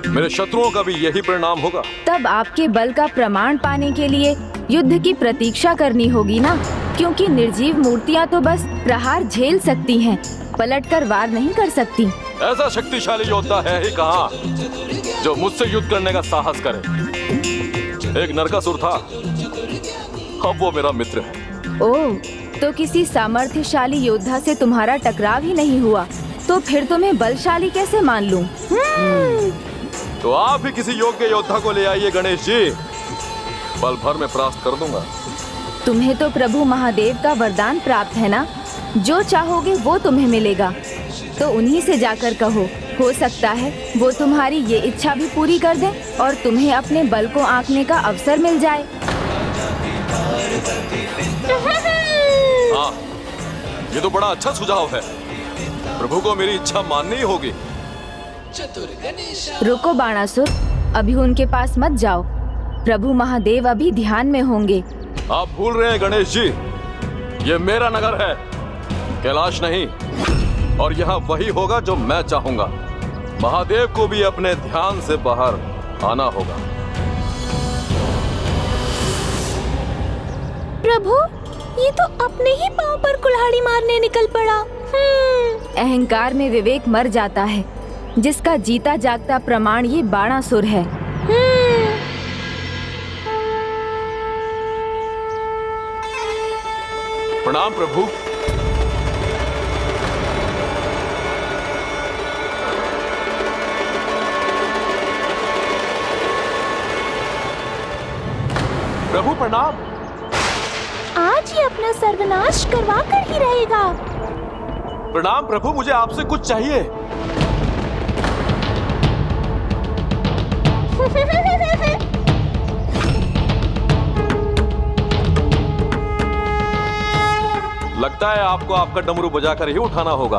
मेरे शत्रुओं का भी यही परिणाम होगा।
तब आपके बल का प्रमाण पाने के लिए युद्ध की प्रतीक्षा करनी होगी ना, क्योंकि निर्जीव मूर्तियाँ तो बस प्रहार झेल सकती हैं, पलटकर वार नहीं कर सकती।
ऐसा शक्तिशाली योद्धा है ही कहाँ जो मुझसे युद्ध करने का साहस करे। एक नरकासुर था, अब वो मेरा मित्र है।
ओह, तो किसी सामर्थ्यशाली योद्धा से तुम्हारा टकराव ही नहीं हुआ, तो फिर तुम्हें बलशाली कैसे मान लूं?
तो आप भी किसी योग्य योद्धा को ले आइए गणेश जी, पल भर में परास्त कर दूंगा।
तुम्हें तो प्रभु महादेव का वरदान प्राप्त है ना, जो चाहोगे वो तुम्हें मिलेगा। तो उन्हीं से जाकर कहो, हो सकता है वो तुम्हारी ये इच्छा भी पूरी कर दे और तुम्हें अपने बल को आंकने का अवसर मिल जाए।
हाँ, ये तो बड़ा अच्छा सुझाव है। प्रभु को मेरी इच्छा माननी ही होगी।
रुको बाणासुर, अभी उनके पास मत जाओ। प्रभु महादेव अभी ध्यान में होंगे।
आप भूल रहे हैं गणेश जी, ये मेरा नगर है, कैलाश नहीं। और यहाँ वही होगा जो मैं चाहूंगा। महादेव को भी अपने ध्यान से बाहर आना होगा।
प्रभु, ये तो अपने ही पांव पर कुल्हाड़ी मारने निकल पड़ा।
अहंकार में विवेक मर जाता है, जिसका जीता जागता प्रमाण ये बाणासुर है।
प्रणाम प्रभु। प्रभु प्रणाम।
आज ही अपना सर्वनाश करवा कर ही रहेगा।
प्रणाम प्रभु, मुझे आपसे कुछ चाहिए। लगता है आपको आपका डमरू बजाकर ही उठाना होगा।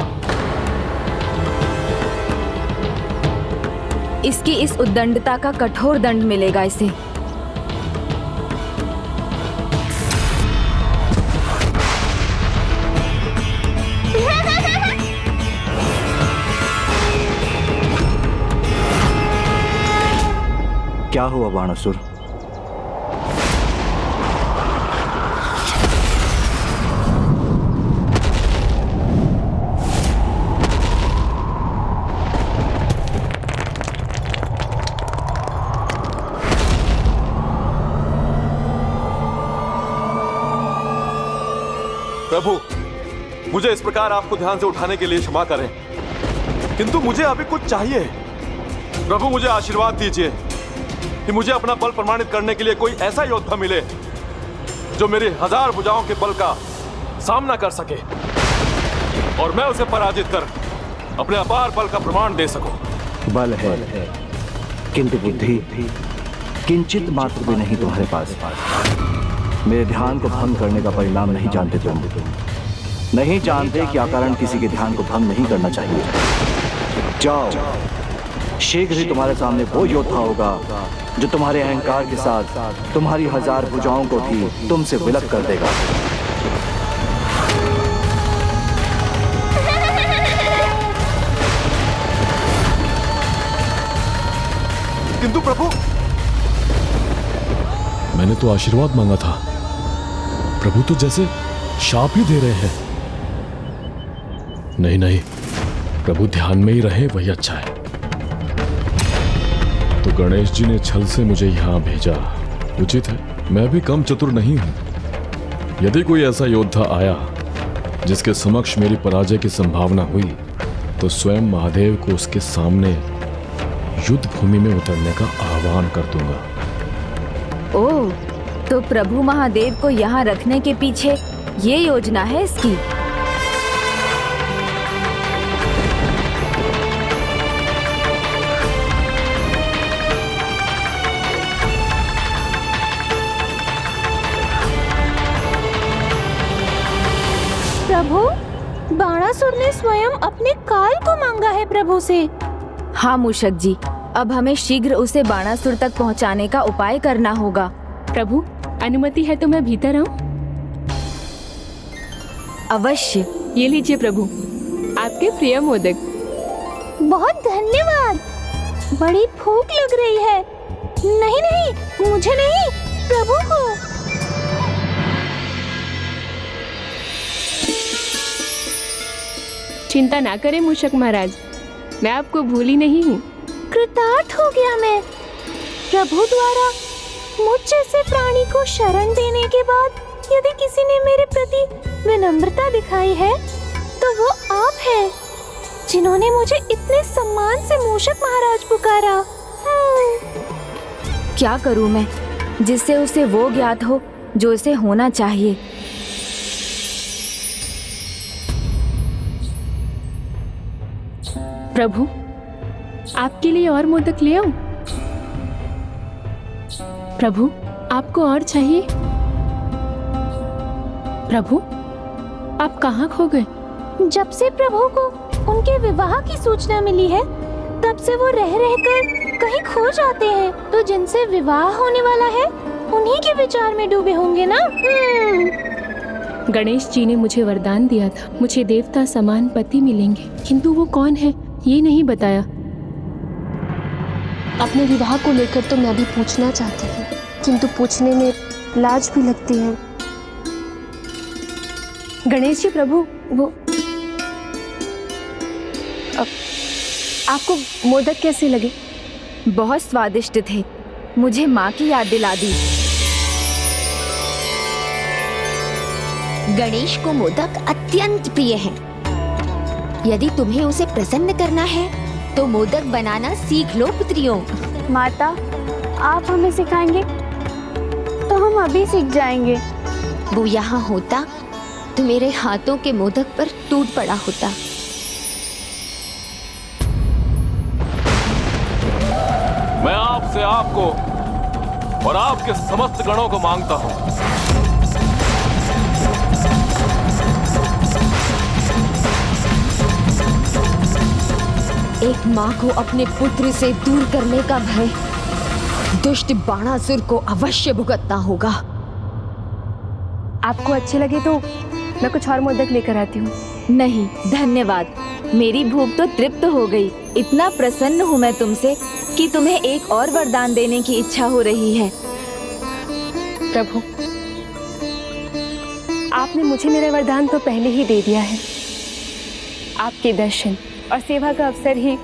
इसकी इस उद्दंडता का कठोर दंड मिलेगा इसे।
क्या हुआ बाणासुर?
प्रभु, मुझे इस प्रकार आपको ध्यान से उठाने के लिए क्षमा करें, किंतु मुझे अभी कुछ चाहिए। प्रभु, मुझे आशीर्वाद दीजिए कि मुझे अपना बल प्रमाणित करने के लिए कोई ऐसा योद्धा मिले जो मेरी 1000 भुजाओं के बल का सामना कर सके और मैं उसे पराजित कर अपने अपार बल का प्रमाण दे सकूं।
बल है, किंतु बुद्धि किंचित मात्र भी नहीं तुम्हारे पास। मेरे ध्यान को भंग करने का परिणाम नहीं जानते तुम। नहीं जानते कि अकारण किसी के ध्यान को भंग नहीं करना चाहिए। जाओ, शीघ्र ही तुम्हारे सामने वो योद्धा होगा जो तुम्हारे अहंकार के साथ तुम्हारी 1000 भुजाओं को भी तुमसे विलग कर देगा।
किंतु प्रभु, मैंने तो आशीर्वाद मांगा था, प्रभु तो जैसे शाप ही दे रहे हैं। नहीं नहीं, प्रभु ध्यान में ही रहे वही अच्छा है। तो गणेश जी ने छल से मुझे यहां भेजा, उचित है। मैं भी कम चतुर नहीं हूं। यदि कोई ऐसा योद्धा आया जिसके समक्ष मेरी पराजय की संभावना हुई, तो स्वयं महादेव को उसके सामने युद्ध भूमि में उतरने का आह्वान कर दूंगा।
ओह, तो प्रभु महादेव को यहाँ रखने के पीछे ये योजना है इसकी।
प्रभु, बाणासुर ने स्वयं अपने काल को मांगा है प्रभु से।
हाँ मूषक जी, अब हमें शीघ्र उसे बाणासुर तक पहुंचाने का उपाय करना होगा।
प्रभु, अनुमति है तो मैं भीतर आऊं?
अवश्य।
ये लीजिए प्रभु, आपके प्रिय मोदक।
बहुत धन्यवाद। बड़ी भूख लग रही है। नहीं नहीं, मुझे नहीं, प्रभु को।
चिंता ना करें मूषक महाराज, मैं आपको भूली नहीं हूँ।
कृतार्थ हो गया मैं। प्रभु द्वारा मुझ जैसे प्राणी को शरण देने के बाद यदि किसी ने मेरे प्रति विनम्रता दिखाई है, तो वो आप हैं, जिन्होंने मुझे इतने सम्मान से मूषक महाराज पुकारा।
क्या करूं मैं, जिससे उसे वो ज्ञात हो जो उसे होना चाहिए।
प्रभु, आपके लिए और मोदक ले आऊं? प्रभु, आपको और चाहिए? प्रभु, आप कहाँ खो गए?
जब से प्रभु को उनके विवाह की सूचना मिली है, तब से वो रह रहकर कहीं खो जाते हैं। तो जिनसे विवाह होने वाला है, उन्हीं के विचार में डूबे होंगे ना।
गणेश जी ने मुझे वरदान दिया था, मुझे देवता समान पति मिलेंगे, किंतु वो कौन है ये नहीं बताया।
अपने विवाह को लेकर तो मैं भी पूछना चाहती हूँ, किंतु पूछने में लाज भी लगती है।
गणेश जी प्रभु, वो आपको मोदक कैसे लगे?
बहुत स्वादिष्ट थे, मुझे माँ की याद दिला दी।
गणेश को मोदक अत्यंत प्रिय हैं। यदि तुम्हें उसे प्रसन्न करना है तो मोदक बनाना सीख लो पुत्रियों।
माता, आप हमें सिखाएंगे तो हम अभी सीख जाएंगे।
वो यहाँ होता तो मेरे हाथों के मोदक पर टूट पड़ा होता।
मैं आपसे आपको और आपके समस्त गणों को मांगता हूं,
एक माँ को अपने पुत्र से दूर करने का भय दुष्ट बाणासुर को अवश्य भुगतना होगा।
आपको अच्छे लगे तो मैं कुछ और मोदक लेकर आती हूँ।
नहीं धन्यवाद, मेरी भूख तो तृप्त हो गई। इतना प्रसन्न हूँ मैं तुमसे कि तुम्हें एक और वरदान देने की इच्छा हो रही है।
प्रभु, आपने मुझे मेरा वरदान तो पहले ही दे दिया है। आपके दर्शन और सेवा का अवसर ही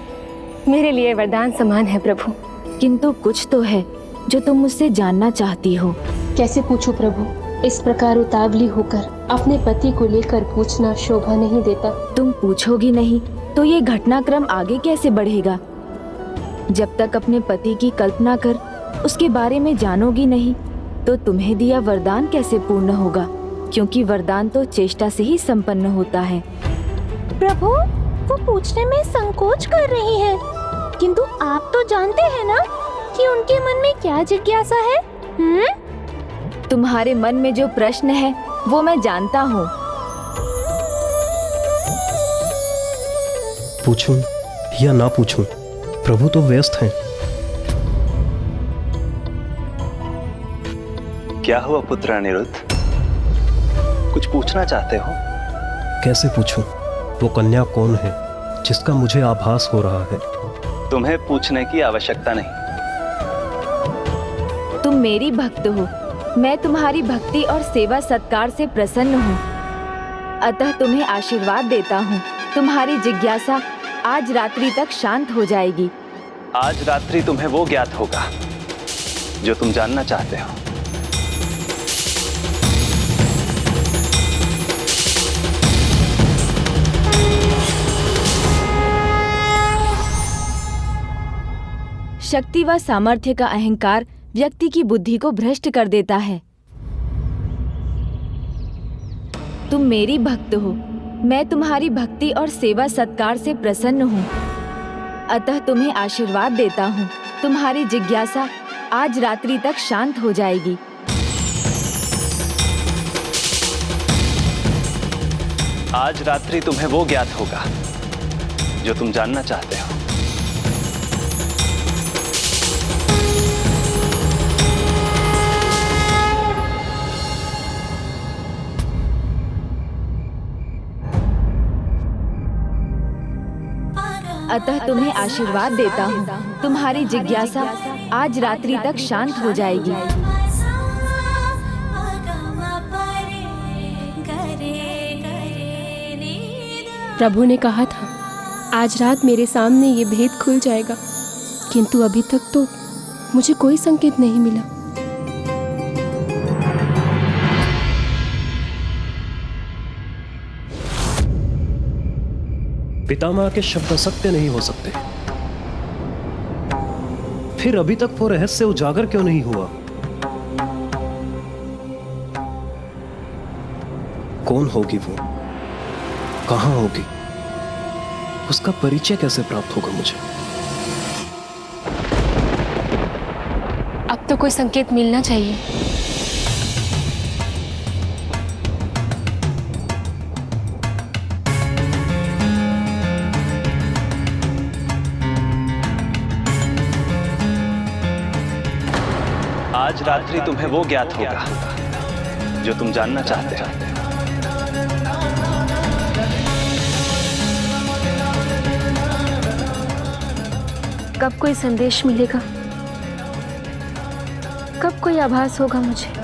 मेरे लिए वरदान समान है प्रभु।
किंतु कुछ तो है जो तुम मुझसे जानना चाहती हो।
कैसे पूछूं प्रभु? इस प्रकार उतावली होकर अपने पति को लेकर पूछना शोभा नहीं देता।
तुम पूछोगी नहीं तो ये घटनाक्रम आगे कैसे बढ़ेगा? जब तक अपने पति की कल्पना कर उसके बारे में जानोगी नहीं तो तुम्हें दिया वरदान कैसे पूर्ण होगा? क्योंकि वरदान तो चेष्टा से ही संपन्न होता है।
प्रभु, वो पूछने में संकोच कर रही हैं, किंतु आप तो जानते हैं ना कि उनके मन में क्या जिज्ञासा है।
तुम्हारे मन में जो प्रश्न है वो मैं जानता हूँ।
पूछूं या ना पूछूं, प्रभु तो व्यस्त हैं।
क्या हुआ पुत्र अनिरुद्ध? कुछ पूछना चाहते हो?
कैसे पूछूं? वो कन्या कौन है जिसका मुझे आभास हो रहा है?
तुम्हें पूछने की आवश्यकता नहीं।
तुम मेरी भक्त हो, मैं तुम्हारी भक्ति और सेवा सत्कार से प्रसन्न हूँ, अतः तुम्हें आशीर्वाद देता हूँ। तुम्हारी जिज्ञासा आज रात्रि तक शांत हो जाएगी।
आज रात्रि तुम्हें वो ज्ञात होगा जो तुम जानना चाहते हो।
शक्ति व सामर्थ्य का अहंकार व्यक्ति की बुद्धि को भ्रष्ट कर देता है। तुम मेरी भक्त हो, मैं तुम्हारी भक्ति और सेवा सत्कार से प्रसन्न हूँ, अतः तुम्हें आशीर्वाद देता हूँ। तुम्हारी जिज्ञासा आज रात्रि तक शांत हो जाएगी।
आज रात्रि तुम्हें वो ज्ञात होगा जो तुम जानना चाहते हो।
अतः तुम्हें आशीर्वाद देता हूँ। तुम्हारी जिज्ञासा आज रात्रि तक शांत हो जाएगी।
प्रभु ने कहा था आज रात मेरे सामने ये भेद खुल जाएगा, किंतु अभी तक तो मुझे कोई संकेत नहीं मिला।
पितामह के शब्द सत्य नहीं हो सकते, फिर अभी तक वो रहस्य उजागर क्यों नहीं हुआ? कौन होगी वो? कहां होगी? उसका परिचय कैसे प्राप्त होगा मुझे?
अब तो कोई संकेत मिलना चाहिए।
आज रात्रि तुम्हें वो ज्ञात होगा जो तुम जानना चाहते हो।
कब कोई संदेश मिलेगा? कब कोई आभास होगा मुझे?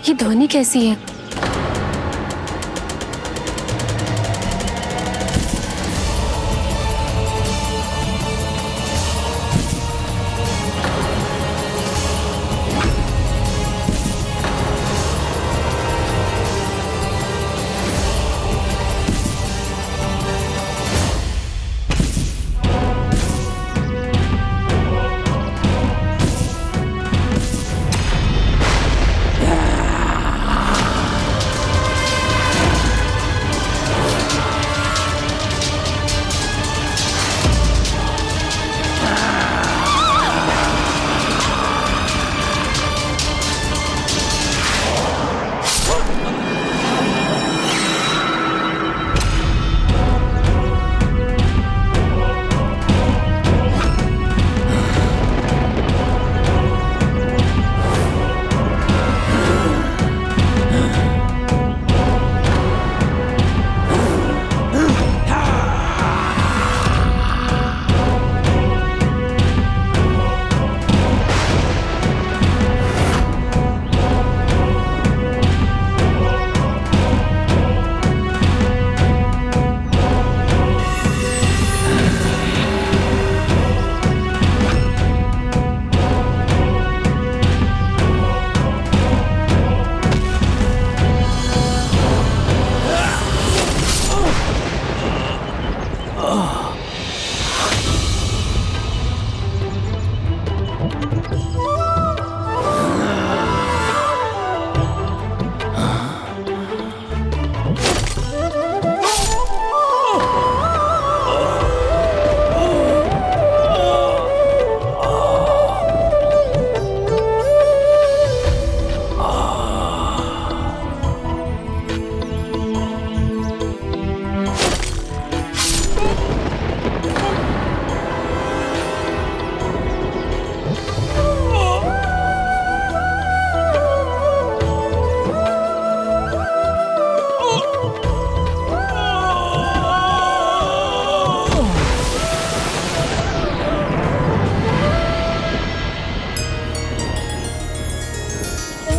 ये ध्वनि कैसी है?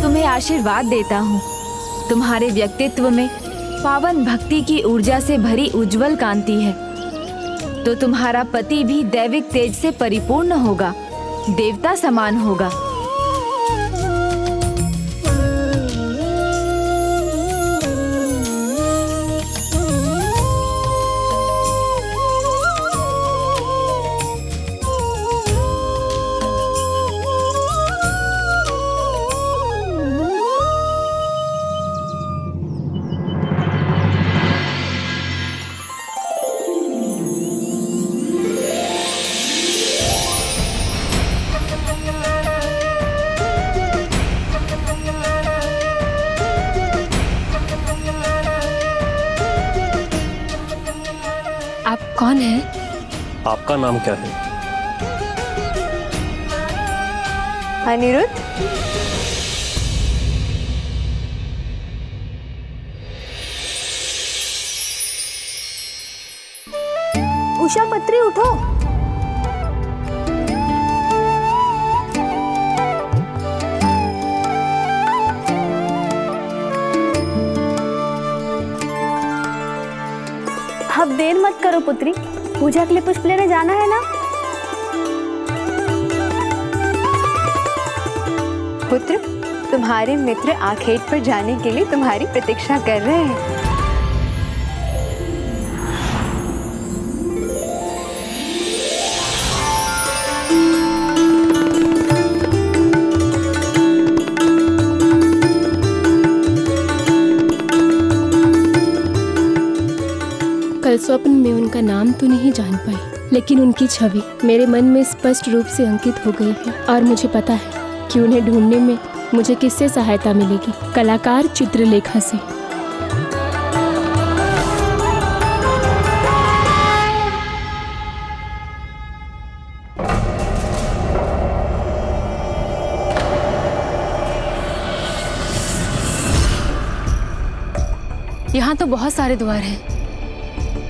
तुम्हें आशीर्वाद देता हूँ। तुम्हारे व्यक्तित्व में पावन भक्ति की ऊर्जा से भरी उज्जवल कांति है, तो तुम्हारा पति भी दैविक तेज से परिपूर्ण होगा, देवता समान होगा।
आप कौन हैं?
आपका नाम क्या है?
अनिरुद्ध। उषा पत्री उठो।
अब देर मत करो पुत्री, पूजा के लिए पुष्प लेने जाना है ना।
पुत्र, तुम्हारे मित्र आखेट पर जाने के लिए तुम्हारी प्रतीक्षा कर रहे हैं।
कल स्वप्न में उनका नाम तो नहीं जान पाई, लेकिन उनकी छवि मेरे मन में स्पष्ट रूप से अंकित हो गई है और मुझे पता है कि उन्हें ढूंढने में मुझे किससे सहायता मिलेगी। कलाकार चित्रलेखा से।
यहाँ तो बहुत सारे द्वार हैं।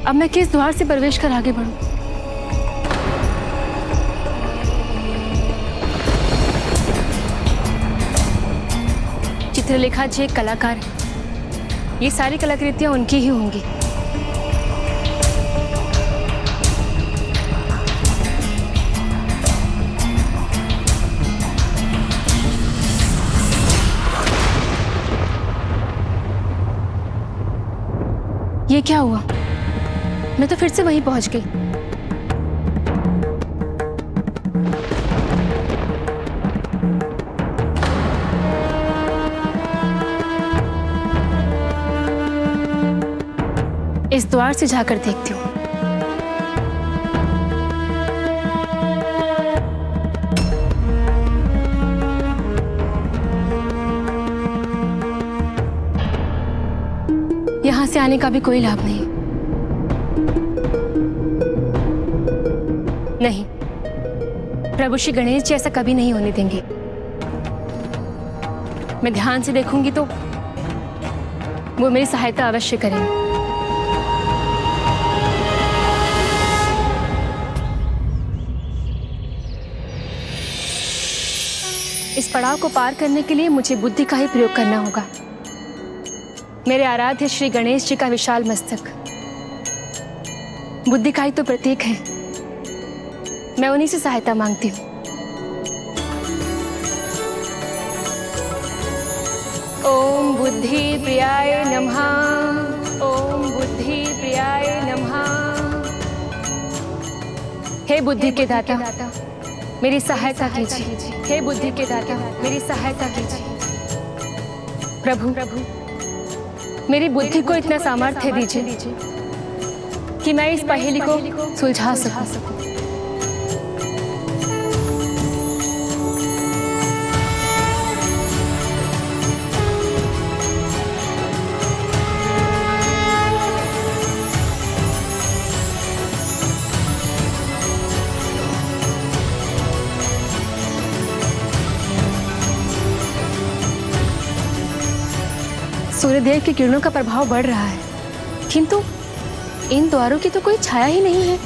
अब मैं किस द्वार से प्रवेश कर आगे बढ़ूं? चित्रलेखा जी एक कलाकार हैं। ये सारी कलाकृतियां उनकी ही होंगी। ये क्या हुआ? मैं तो फिर से वहीं पहुंच गई। इस द्वार से जाकर देखती हूँ। यहां से आने का भी कोई लाभ नहीं। नहीं, प्रभु श्री गणेश जी ऐसा कभी नहीं होने देंगे। मैं ध्यान से देखूंगी तो वो मेरी सहायता अवश्य करेंगे। इस पड़ाव को पार करने के लिए मुझे बुद्धि का ही प्रयोग करना होगा। मेरे आराध्य श्री गणेश जी का विशाल मस्तक बुद्धि का ही तो प्रतीक है। मैं उन्हीं से सहायता मांगती हूँ। ओम बुद्धि प्रियाय नमः। ओम बुद्धि प्रियाय नमः। हे बुद्धि के दाता, मेरी सहायता कीजिए। हे बुद्धि के दाता, मेरी सहायता कीजिए। प्रभु, मेरी बुद्धि को इतना सामर्थ्य दीजिए कि मैं इस पहेली को सुलझा सकूं। सूर्यदेव की किरणों का प्रभाव बढ़ रहा है, किंतु इन द्वारों की तो कोई छाया ही नहीं है।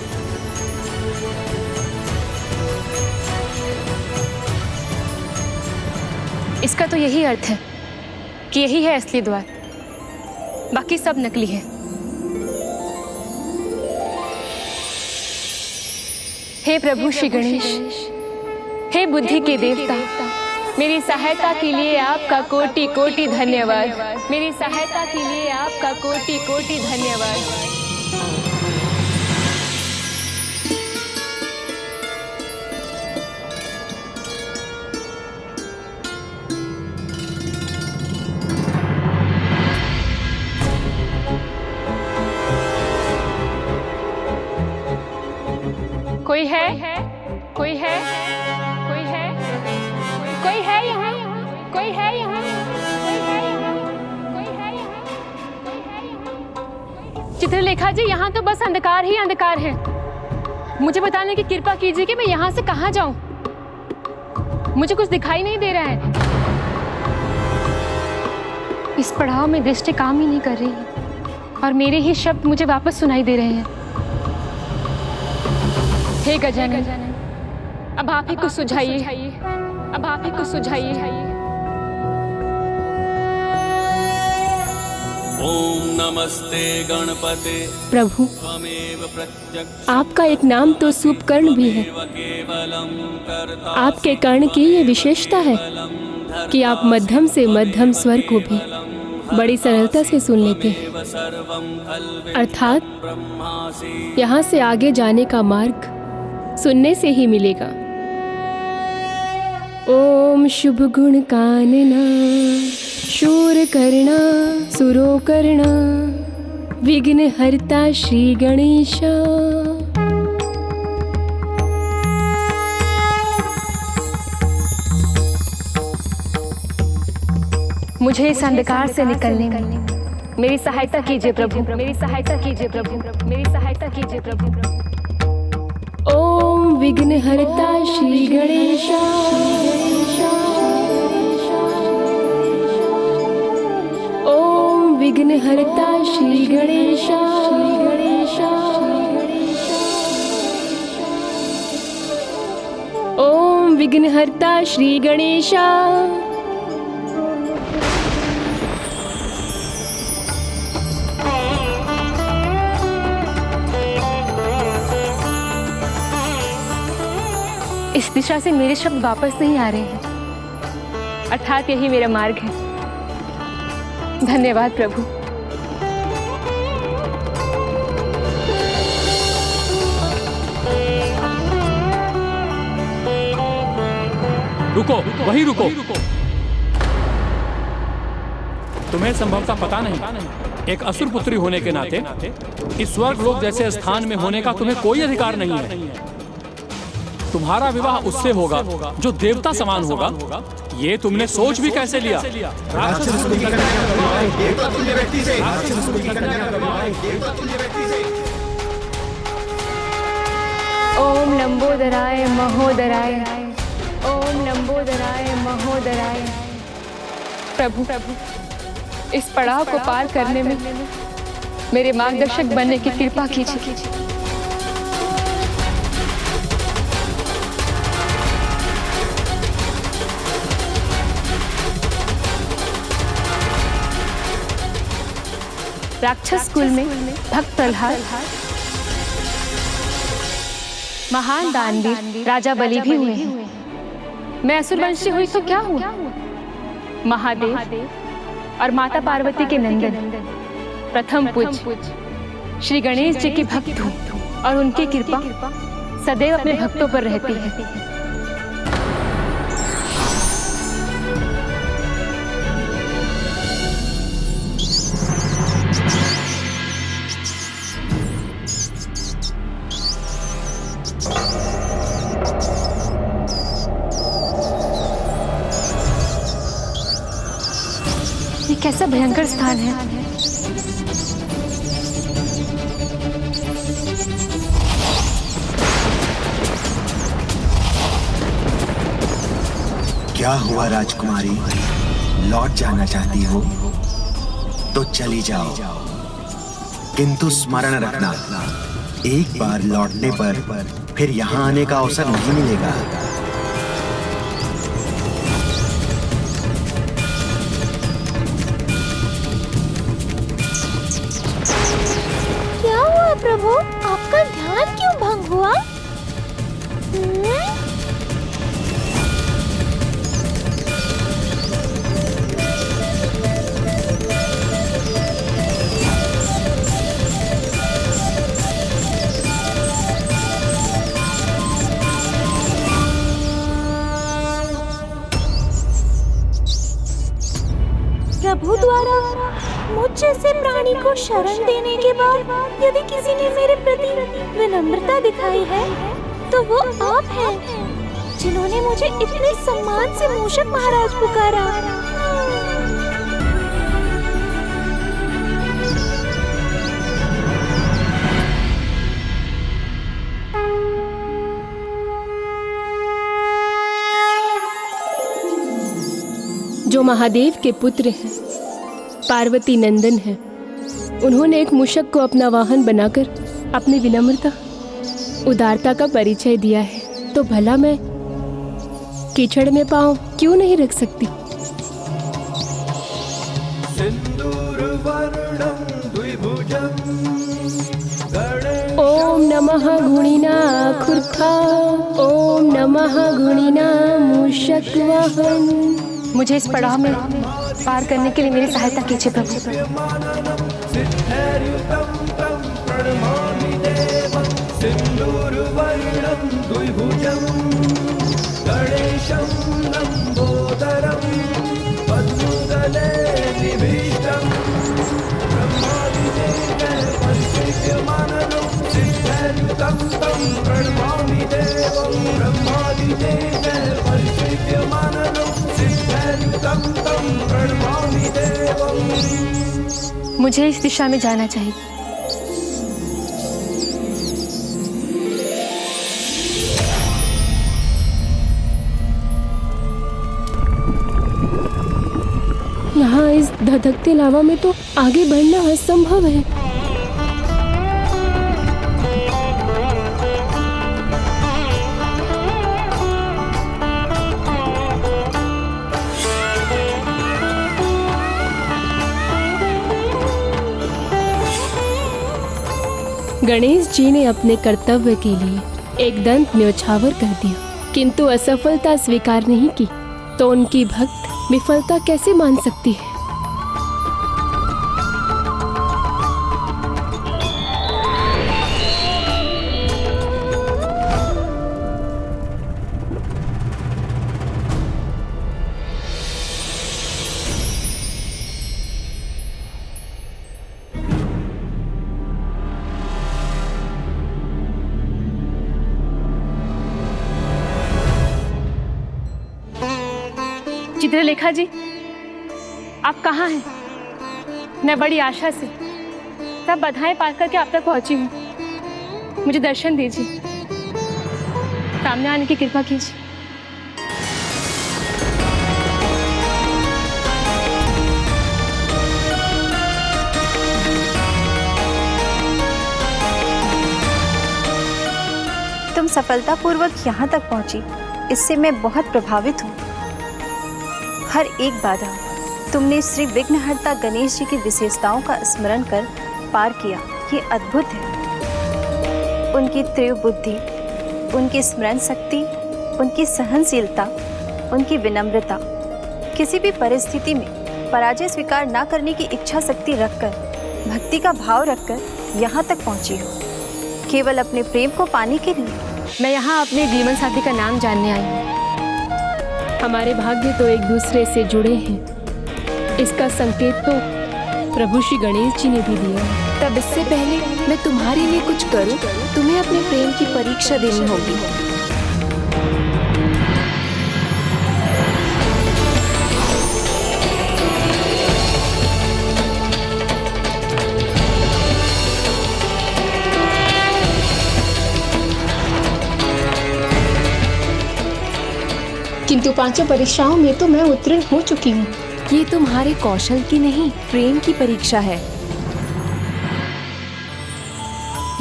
इसका तो यही अर्थ है कि यही है असली द्वार, बाकी सब नकली है। हे प्रभु श्री गणेश, हे बुद्धि के देवता, मेरी सहायता के लिए आपका कोटि कोटि धन्यवाद। मेरी सहायता के लिए आपका कोटि कोटि धन्यवाद। कोई है? कोई है? कोई है? कोई है यहाँ? कोई है यहाँ? कोई है यहाँ? कोई है यहाँ? कोई है यहाँ? चित्रलेखा जी, यहाँ तो बस अंधकार ही अंधकार है। मुझे बताने की कृपा कीजिए कि मैं यहाँ से कहाँ जाऊँ। मुझे कुछ दिखाई नहीं दे रहा है। इस पड़ाव में दृष्टि काम ही नहीं कर रही है और मेरे ही शब्द मुझे वापस सुनाई दे रहे हैं। हे गजानन, अब आप ही कुछ सुझाइए। अब आप ही कुछ सुझाइए।
ओम नमस्ते गणपते।
प्रभु,
त्वमेव प्रत्यक्ष
आपका एक नाम तो सुपकर्ण भी है। आपके कर्ण की ये विशेषता है कि आप मध्यम से मध्यम स्वर को भी बड़ी सरलता से सुन लेते हैं, अर्थात यहाँ से आगे जाने का मार्ग सुनने से ही मिलेगा। ओम शुभ गुण कानना शूर कर्णा सुरो कर्णा विघ्न हरता श्री गणेशा।
मुझे इस अंधकार से निकलने में मेरी सहायता कीजिए प्रभु। मेरी सहायता कीजिए प्रभु। मेरी सहायता कीजिए प्रभु।
ओम विघ्न हरता श्री गणेशा। ओम विघ्न हरता श्री गणेशा। ओम विघ्न हरता श्री गणेशा।
इस दिशा से मेरे शब्द वापस नहीं आ रहे हैं, अर्थात यही मेरा मार्ग है। धन्यवाद प्रभु।
रुको, वहीं रुको। तुम्हें संभवतः पता नहीं, एक असुर पुत्री होने के नाते इस स्वर्ग लोक जैसे स्थान में होने का तुम्हें कोई अधिकार नहीं है। तुम्हारा विवाह उससे होगा जो देवता समान होगा। ये तुमने सोच भी कैसे लिया?
ओम लंबोदराय महोदराय। ओम लंबोदराय महोदराय। प्रभु, इस पड़ाव को पार करने में मेरे मार्गदर्शक बनने की कृपा कीजिए। राक्षस कुल में भक्त प्रहलाद, महान दानवीर राजा बलि भी हुए हैं। मैं असुर वंश से हुई तो क्या हुआ? महादेव और माता पार्वती के नंदन प्रथम पूज्य श्री गणेश जी की भक्त हूँ और उनकी कृपा सदैव अपने भक्तों पर रहती है। ये कैसा भयंकर स्थान है।
क्या हुआ राजकुमारी, लौट जाना चाहती हो तो चली जाओ, किंतु स्मरण रखना, एक बार लौटने पर फिर यहाँ आने का अवसर नहीं मिलेगा।
क्या हुआ प्रभु, आपका ध्यान क्यों भंग हुआ? प्रभु द्वारा मुझ जैसे प्राणी को शरण देने के बाद यदि किसी ने मेरे प्रति विनम्रता दिखाई है तो वो आप हैं, जिन्होंने मुझे इतने सम्मान से मूषक महाराज पुकारा।
जो महादेव के पुत्र हैं, पार्वती नंदन है, उन्होंने एक मूषक को अपना वाहन बनाकर अपनी विनम्रता, उदारता का परिचय दिया है, तो भला मैं कीचड़ में पांव क्यों नहीं रख सकती? ओम नमः गुणिना खुर्खा, ओम नमः गुणिना मूषक वाहन।
मुझे इस पड़ाव में पार करने के लिए मेरी सहायता कीजिए प्रभु। मुझे इस दिशा में जाना चाहिए।
यहाँ इस धधकते लावा में तो आगे बढ़ना असंभव है। गणेश जी ने अपने कर्तव्य के लिए एक दंत न्योछावर कर दिया, किंतु असफलता स्वीकार नहीं की, तो उनकी भक्त विफलता कैसे मान सकती है?
चित्रलेखा जी, आप कहाँ हैं? मैं बड़ी आशा से सब बाधाएं पार करके आप तक पहुंची हूँ। मुझे दर्शन दीजिए, सामने आने की कृपा कीजिए।
तुम सफलतापूर्वक यहाँ तक पहुँची, इससे मैं बहुत प्रभावित हूँ। हर एक बाधा तुमने श्री विघ्नहर्ता गणेश जी की विशेषताओं का स्मरण कर पार किया, ये अद्भुत है। उनकी तीव्र बुद्धि, उनकी स्मरण शक्ति, उनकी सहनशीलता, उनकी विनम्रता, किसी भी परिस्थिति में पराजय स्वीकार न करने की इच्छा शक्ति रखकर, भक्ति का भाव रखकर यहाँ तक पहुँची हो, केवल अपने प्रेम को पाने के लिए।
मैं यहाँ अपने जीवन साथी का नाम जानने आई हूँ।
हमारे भाग्य तो एक दूसरे से जुड़े हैं, इसका संकेत तो प्रभु श्री गणेश जी ने भी दिया है।
तब इससे पहले मैं तुम्हारे लिए कुछ करूं, तुम्हें अपने प्रेम की परीक्षा देनी होगी।
किंतु 5 परीक्षाओं में तो मैं उत्तीर्ण हो चुकी हूँ।
ये तुम्हारे कौशल की नहीं, प्रेम की परीक्षा है।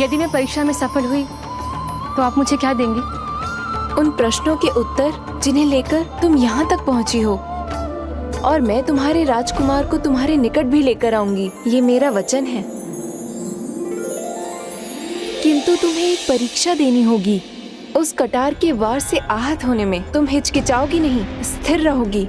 यदि मैं परीक्षा में सफल हुई तो आप मुझे क्या देंगी?
उन प्रश्नों के उत्तर जिन्हें लेकर तुम यहाँ तक पहुँची हो, और मैं तुम्हारे राजकुमार को तुम्हारे निकट भी लेकर आऊंगी, ये मेरा वचन है। किंतु तुम्हें एक परीक्षा देनी होगी। उस कटार के वार से आहत होने में तुम हिचकिचाओगी नहीं, स्थिर रहोगी।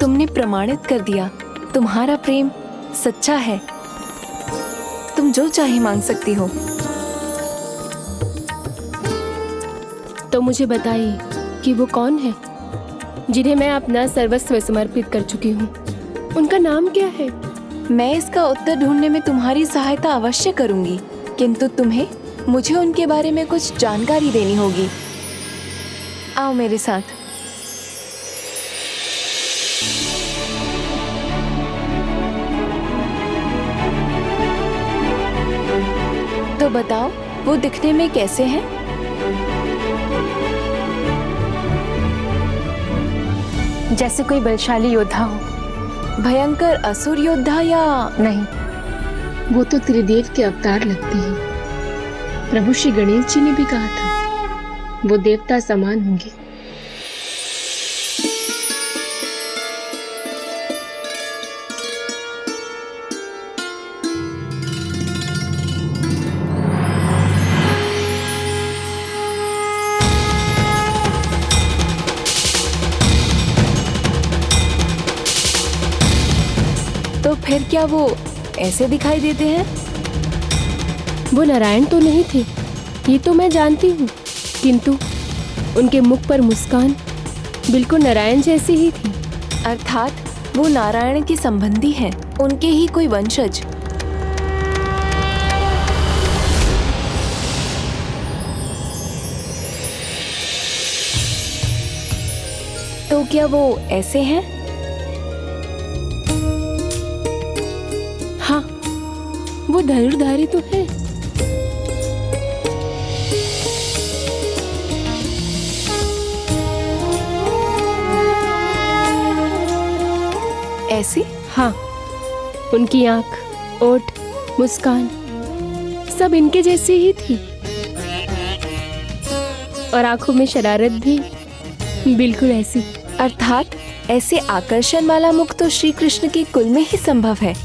तुमने प्रमाणित कर दिया, तुम्हारा प्रेम सच्चा है। तुम जो चाहे मांग सकती हो।
तो मुझे बताइए कि वो कौन है जिन्हें मैं अपना सर्वस्व समर्पित कर चुकी हूँ? उनका नाम क्या है?
मैं इसका उत्तर ढूंढने में तुम्हारी सहायता अवश्य करूंगी, किंतु तुम्हें मुझे उनके बारे में कुछ जानकारी देनी होगी। आओ मेरे साथ। तो बताओ, वो दिखने में कैसे हैं?
जैसे कोई बलशाली योद्धा हो।
भयंकर असुर योद्धा या
नहीं, वो तो त्रिदेव के अवतार लगते हैं। प्रभु श्री गणेश जी ने भी कहा था वो देवता समान होंगे।
तो फिर क्या वो ऐसे दिखाई देते हैं?
वो नारायण तो नहीं थे, ये तो मैं जानती हूँ, किंतु उनके मुख पर मुस्कान बिल्कुल नारायण जैसी ही थी।
अर्थात वो नारायण के संबंधी हैं, उनके ही कोई वंशज। तो क्या वो ऐसे हैं?
हाँ, वो धनुर्धारी तो है।
ऐसी?
हाँ, उनकी आंख, ओठ, मुस्कान सब इनके जैसी ही थी, और आंखों में शरारत भी बिल्कुल ऐसी।
अर्थात ऐसे आकर्षण वाला मुख तो श्री कृष्ण के कुल में ही संभव है।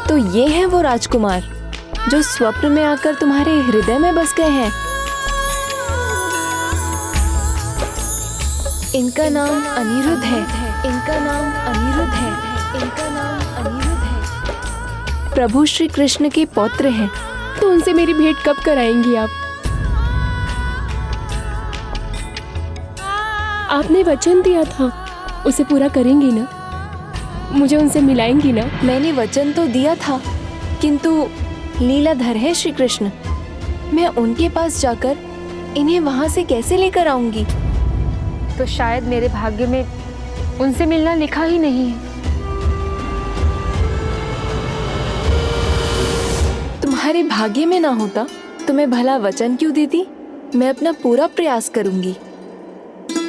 तो ये हैं वो राजकुमार जो स्वप्न में आकर तुम्हारे हृदय में बस गए हैं। इनका नाम अनिरुद्ध है। इनका नाम अनिरुद्ध है। इनका नाम अनिरुद्ध है। प्रभु श्री कृष्ण के पौत्र हैं।
तो उनसे मेरी भेंट कब कराएंगी आप? आपने वचन दिया था, उसे पूरा करेंगी ना? मुझे उनसे मिलाएंगी ना?
मैंने वचन तो दिया था, किंतु लीलाधर है श्री कृष्ण। मैं उनके पास जाकर इन्हें वहां से कैसे लेकर आऊंगी?
तो शायद मेरे भाग्य में उनसे मिलना लिखा ही नहीं है।
तुम्हारे भाग्य में ना होता तो मैं भला वचन क्यों देती? मैं अपना पूरा प्रयास करूंगी,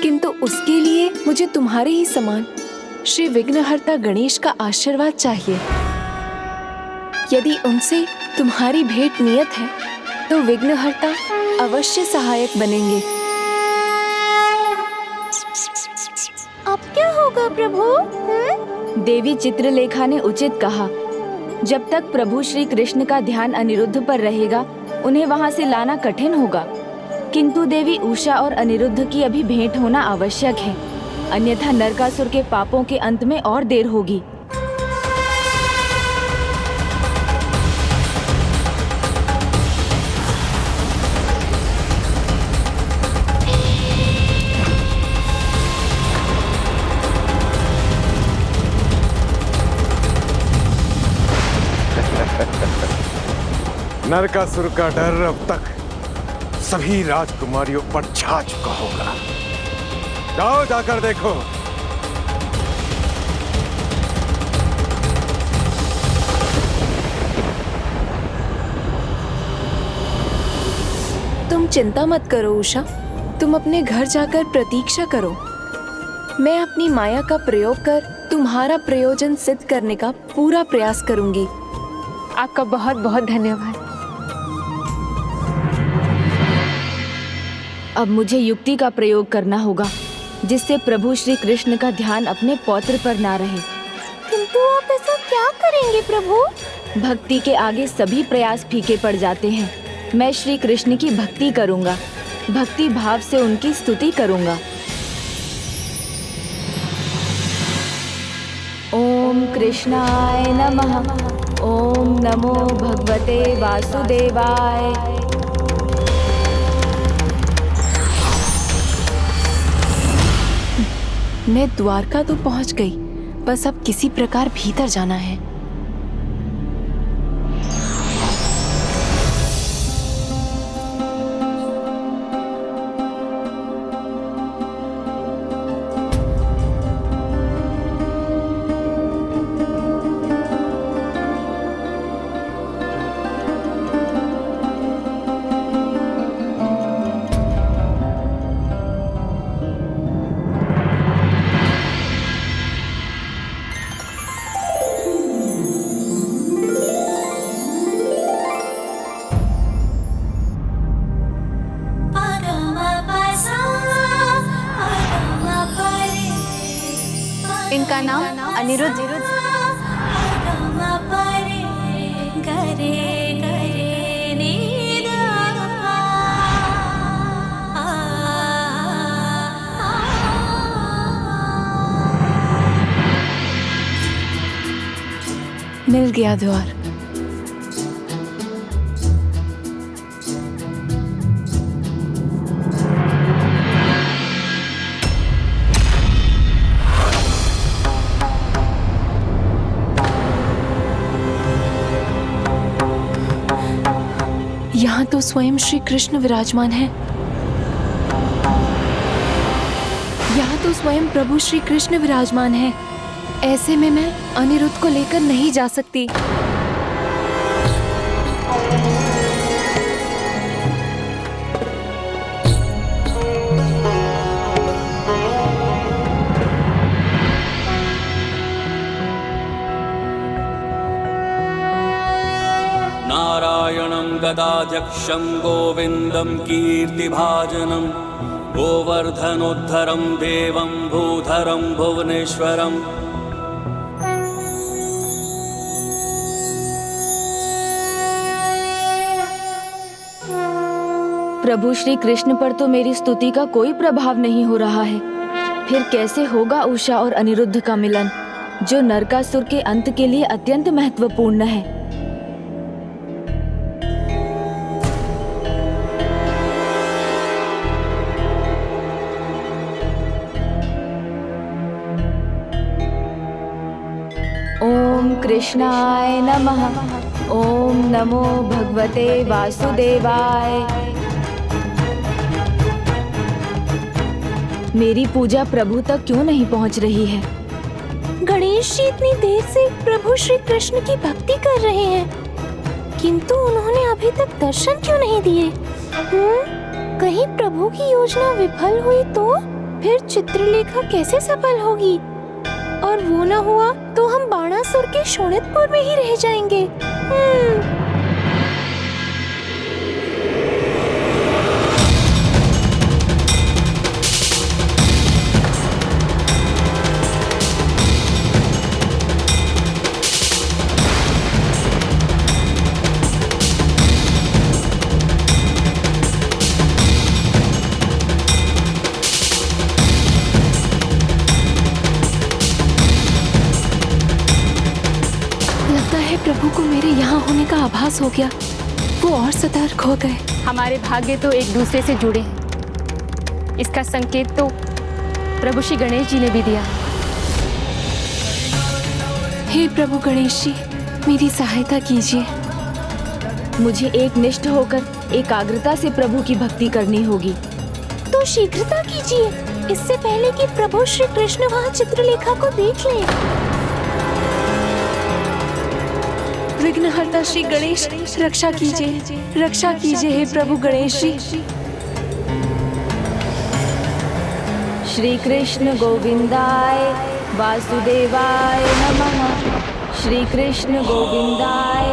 किंतु उसके लिए मुझे तुम्हारे ही समान श्री विघ्नहर्ता गणेश का आशीर्वाद चाहिए। यदि उनसे तुम्हारी भेंट नियत है तो विघ्नहर्ता अवश्य सहायक बनेंगे।
अब क्या होगा प्रभु?
देवी चित्रलेखा ने उचित कहा। जब तक प्रभु श्री कृष्ण का ध्यान अनिरुद्ध पर रहेगा उन्हें वहां से लाना कठिन होगा, किंतु देवी उषा और अनिरुद्ध की अभी भेंट होना आवश्यक है, अन्यथा नरकासुर के पापों के अंत में और देर होगी।
नरकासुर का डर अब तक सभी राजकुमारियों पर छा चुका होगा। जाओ जाकर देखो।
तुम चिंता मत करो उषा, तुम अपने घर जाकर प्रतीक्षा करो। मैं अपनी माया का प्रयोग कर तुम्हारा प्रयोजन सिद्ध करने का पूरा प्रयास करूंगी।
आपका बहुत बहुत धन्यवाद।
अब मुझे युक्ति का प्रयोग करना होगा जिससे प्रभु श्री कृष्ण का ध्यान अपने पौत्र पर ना रहे।
किंतु आप ऐसा क्या करेंगे प्रभु?
भक्ति के आगे सभी प्रयास फीके पड़ जाते हैं। मैं श्री कृष्ण की भक्ति करूंगा, भक्ति भाव से उनकी स्तुति करूंगा। ओम कृष्णाय नमः। ओम नमो भगवते वासुदेवाय।
मैं द्वारका तो पहुंच गई, बस अब किसी प्रकार भीतर जाना है।
इनका नाम अनिरुद्ध।
मिल गया द्वार। यहाँ तो स्वयं श्री कृष्ण विराजमान है। यहाँ तो स्वयं प्रभु श्री कृष्ण विराजमान है। ऐसे में मैं अनिरुद्ध को लेकर नहीं जा सकती।
नारायणं गदाध्यक्षं गोविन्दं कीर्तिभाजनं गोवर्धनोद्धरं देवं भूधरं भुवनेश्वरम्।
प्रभु श्री कृष्ण पर तो मेरी स्तुति का कोई प्रभाव नहीं हो रहा है, फिर कैसे होगा उषा और अनिरुद्ध का मिलन, जो नरकासुर के अंत के लिए अत्यंत महत्वपूर्ण है। ओम कृष्णाय नमः। ओम नमो भगवते वासुदेवाय। मेरी पूजा प्रभु तक क्यों नहीं पहुंच रही है?
गणेश जी इतनी देर से प्रभु श्री कृष्ण की भक्ति कर रहे हैं, किंतु उन्होंने अभी तक दर्शन क्यों नहीं दिए? कहीं प्रभु की योजना विफल हुई तो? फिर चित्रलेखा कैसे सफल होगी? और वो ना हुआ तो हम बाणासुर के शोणितपुर में ही रह जाएंगे।
प्रभु को मेरे यहाँ होने का आभास हो गया। वो और सतर्क हो गए।
हमारे भाग्य तो एक दूसरे से जुड़े हैं। इसका संकेत तो प्रभु श्री गणेश जी ने भी दिया।
हे प्रभु गणेश जी, मेरी सहायता कीजिए।
मुझे एक निष्ठ होकर एकाग्रता से प्रभु की भक्ति करनी होगी।
तो शीघ्रता कीजिए, इससे पहले कि प्रभु श्री कृष्ण वहाँ चित्रलेखा को देख लें।
विघ्नहर्ता श्री गणेश, रक्षा कीजिए, रक्षा कीजिए हे प्रभु गणेश जी।
श्री कृष्ण गोविंदाय वासुदेवाय नमः। श्री कृष्ण गोविंदाय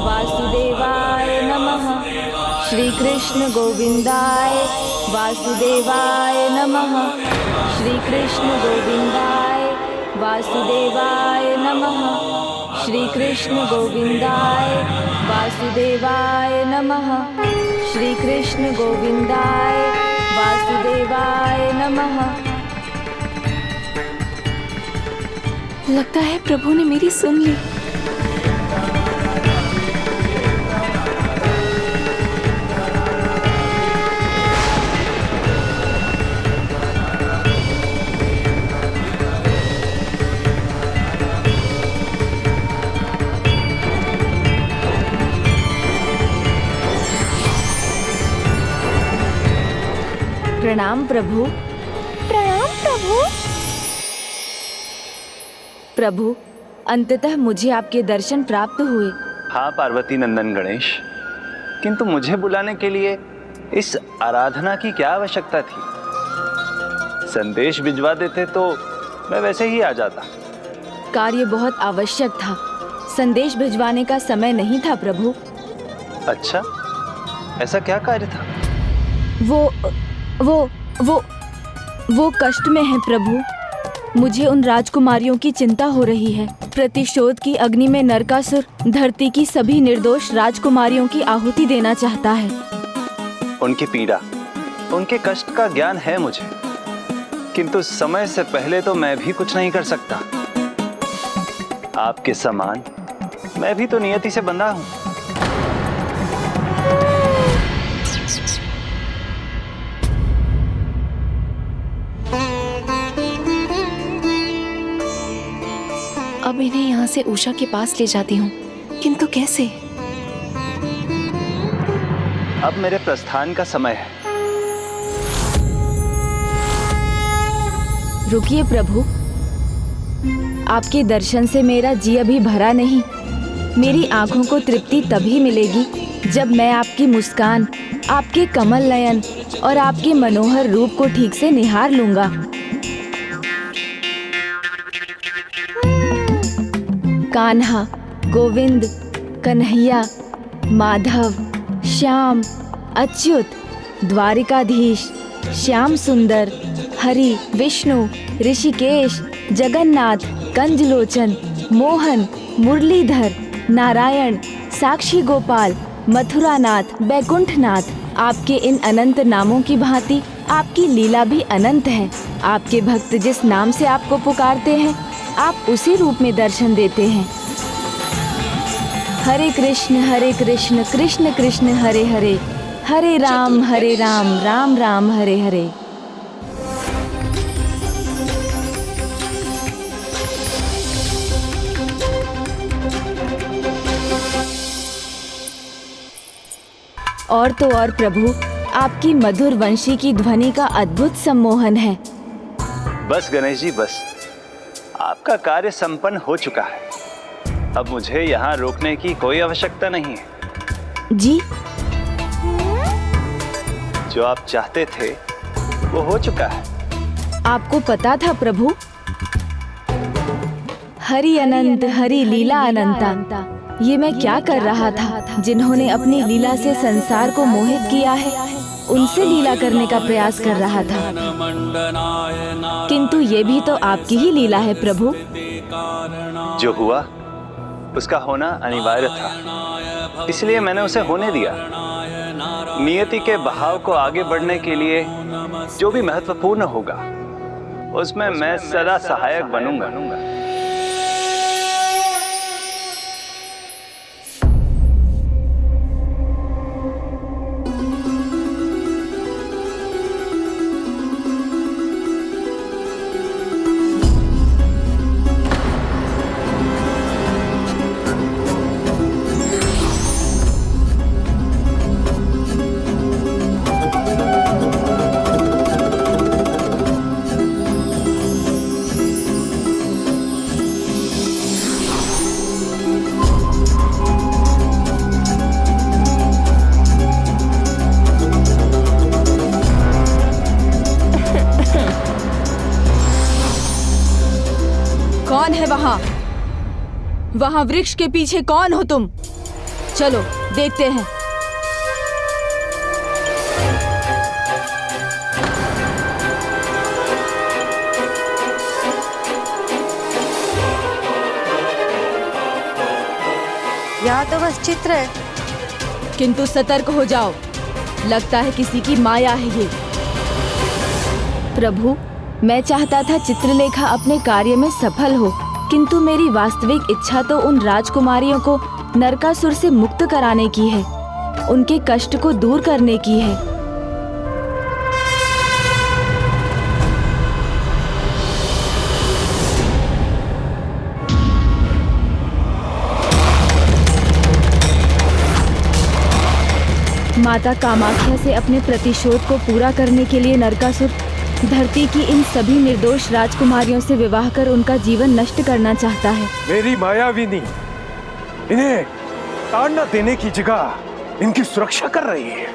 वासुदेवाय नमः। श्री कृष्ण गोविंदाय वासुदेवाय नमः। श्री कृष्ण गोविंदाय वासुदेवाय नमः। श्री कृष्ण गोविंदाय वासुदेवाय नमः। श्री कृष्ण गोविंदाय वासुदेवाय नमः।
लगता है प्रभु ने मेरी सुन ली।
प्रणाम प्रभु।
प्रणाम प्रभु।
प्रभु, अंततः मुझे आपके दर्शन प्राप्त हुए।
हाँ पार्वती नंदन गणेश, किंतु मुझे बुलाने के लिए इस आराधना की क्या आवश्यकता थी? संदेश भिजवा देते तो मैं वैसे ही आ जाता।
कार्य बहुत आवश्यक था, संदेश भिजवाने का समय नहीं था प्रभु।
अच्छा, ऐसा क्या कार्य था?
वो कष्ट में है प्रभु। मुझे उन राजकुमारियों की चिंता हो रही है। प्रतिशोध की अग्नि में नरकासुर धरती की सभी निर्दोष राजकुमारियों की आहुति देना चाहता है।
उनकी पीड़ा, उनके कष्ट का ज्ञान है मुझे, किंतु समय से पहले तो मैं भी कुछ नहीं कर सकता। आपके समान मैं भी तो नियति से बंधा हूं।
अब इन्हें यहाँ से उषा के पास ले जाती हूँ, किंतु कैसे?
अब मेरे प्रस्थान का समय है।
रुकिए प्रभु, आपके दर्शन से मेरा जी अभी भरा नहीं। मेरी आंखों को तृप्ति तभी मिलेगी जब मैं आपकी मुस्कान, आपके कमल नयन और आपके मनोहर रूप को ठीक से निहार लूंगा। कान्हा, गोविंद, कन्हैया, माधव, श्याम, अच्युत, द्वारिकाधीश, श्याम सुंदर, हरि, विष्णु, ऋषिकेश, जगन्नाथ, कंजलोचन, मोहन, मुरलीधर, नारायण, साक्षी गोपाल, मथुरानाथ, बैकुंठनाथ, आपके इन अनंत नामों की भांति आपकी लीला भी अनंत है। आपके भक्त जिस नाम से आपको पुकारते हैं, आप उसी रूप में दर्शन देते हैं। हरे कृष्ण कृष्ण कृष्ण हरे हरे, हरे राम राम राम हरे हरे। और तो और प्रभु, आपकी मधुर वंशी की ध्वनि का अद्भुत सम्मोहन है।
बस गणेश जी बस, आपका कार्य संपन्न हो चुका है। अब मुझे यहाँ रोकने की कोई आवश्यकता नहीं है।
जी?
जो आप चाहते थे वो हो चुका है।
आपको पता था प्रभु? हरि अनंत हरि लीला अनंता, ये मैं क्या कर रहा था? जिन्होंने अपनी लीला से संसार को मोहित किया है, उनसे लीला करने का प्रयास कर रहा था। किंतु ये भी तो आपकी ही लीला है प्रभु।
जो हुआ उसका होना अनिवार्य था, इसलिए मैंने उसे होने दिया। नियति के बहाव को आगे बढ़ने के लिए जो भी महत्वपूर्ण होगा उसमें मैं सदा सहायक बनूंगा।
कौन है वहाँ? वहाँ वृक्ष के पीछे कौन हो तुम? चलो देखते हैं।
यहाँ तो बस चित्र है।
किंतु सतर्क हो जाओ, लगता है किसी की माया है ये। प्रभु, मैं चाहता था चित्रलेखा अपने कार्य में सफल हो, किंतु मेरी वास्तविक इच्छा तो उन राजकुमारियों को नरकासुर से मुक्त कराने की है, उनके कष्ट को दूर करने की है। माता कामाख्या से अपने प्रतिशोध को पूरा करने के लिए नरकासुर धरती की इन सभी निर्दोष राजकुमारियों से विवाह कर उनका जीवन नष्ट करना चाहता है।
मेरी मायाविनी इन्हें ताड़ना देने की जगह इनकी सुरक्षा कर रही है।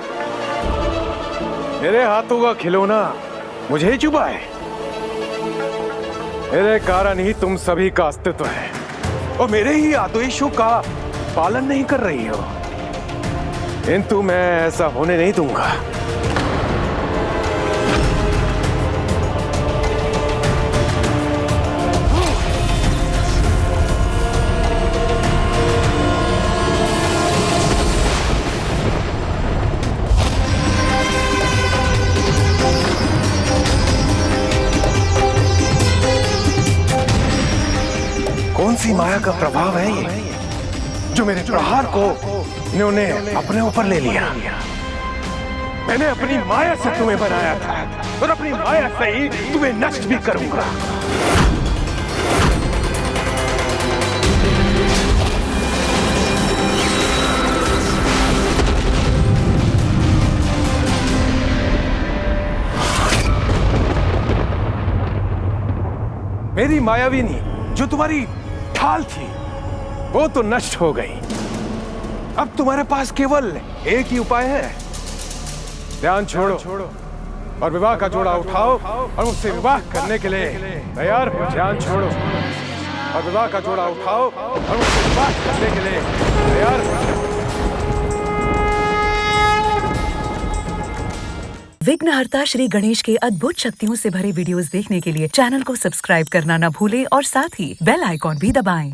मेरे हाथों का खिलौना मुझे ही चुभा है। मेरे कारण ही तुम सभी का अस्तित्व है और मेरे ही आदेशों का पालन नहीं कर रही हो, किंतु मैं ऐसा होने नहीं दूंगा। कौन सी माया का प्रभाव है ये जो मेरे प्रहार को इन्होंने अपने ऊपर ले लिया? मैंने अपनी माया से तुम्हें बनाया था और अपनी माया से ही तुम्हें नष्ट भी करूंगा। मेरी मायाविनी जो तुम्हारी ढाल थी वो तो नष्ट हो गई। अब तुम्हारे पास केवल एक ही उपाय है। ध्यान छोड़ो और विवाह का जोड़ा उठाओ और मुझसे विवाह करने के लिए तैयार हो। ध्यान छोड़ो और विवाह का जोड़ा उठाओ और मुझसे विवाह करने के लिए तैयार हो।
विघ्नहर्ता श्री गणेश के अद्भुत शक्तियों से भरे वीडियोस देखने के लिए चैनल को सब्सक्राइब करना न भूलें और साथ ही बेल आइकॉन भी दबाएं।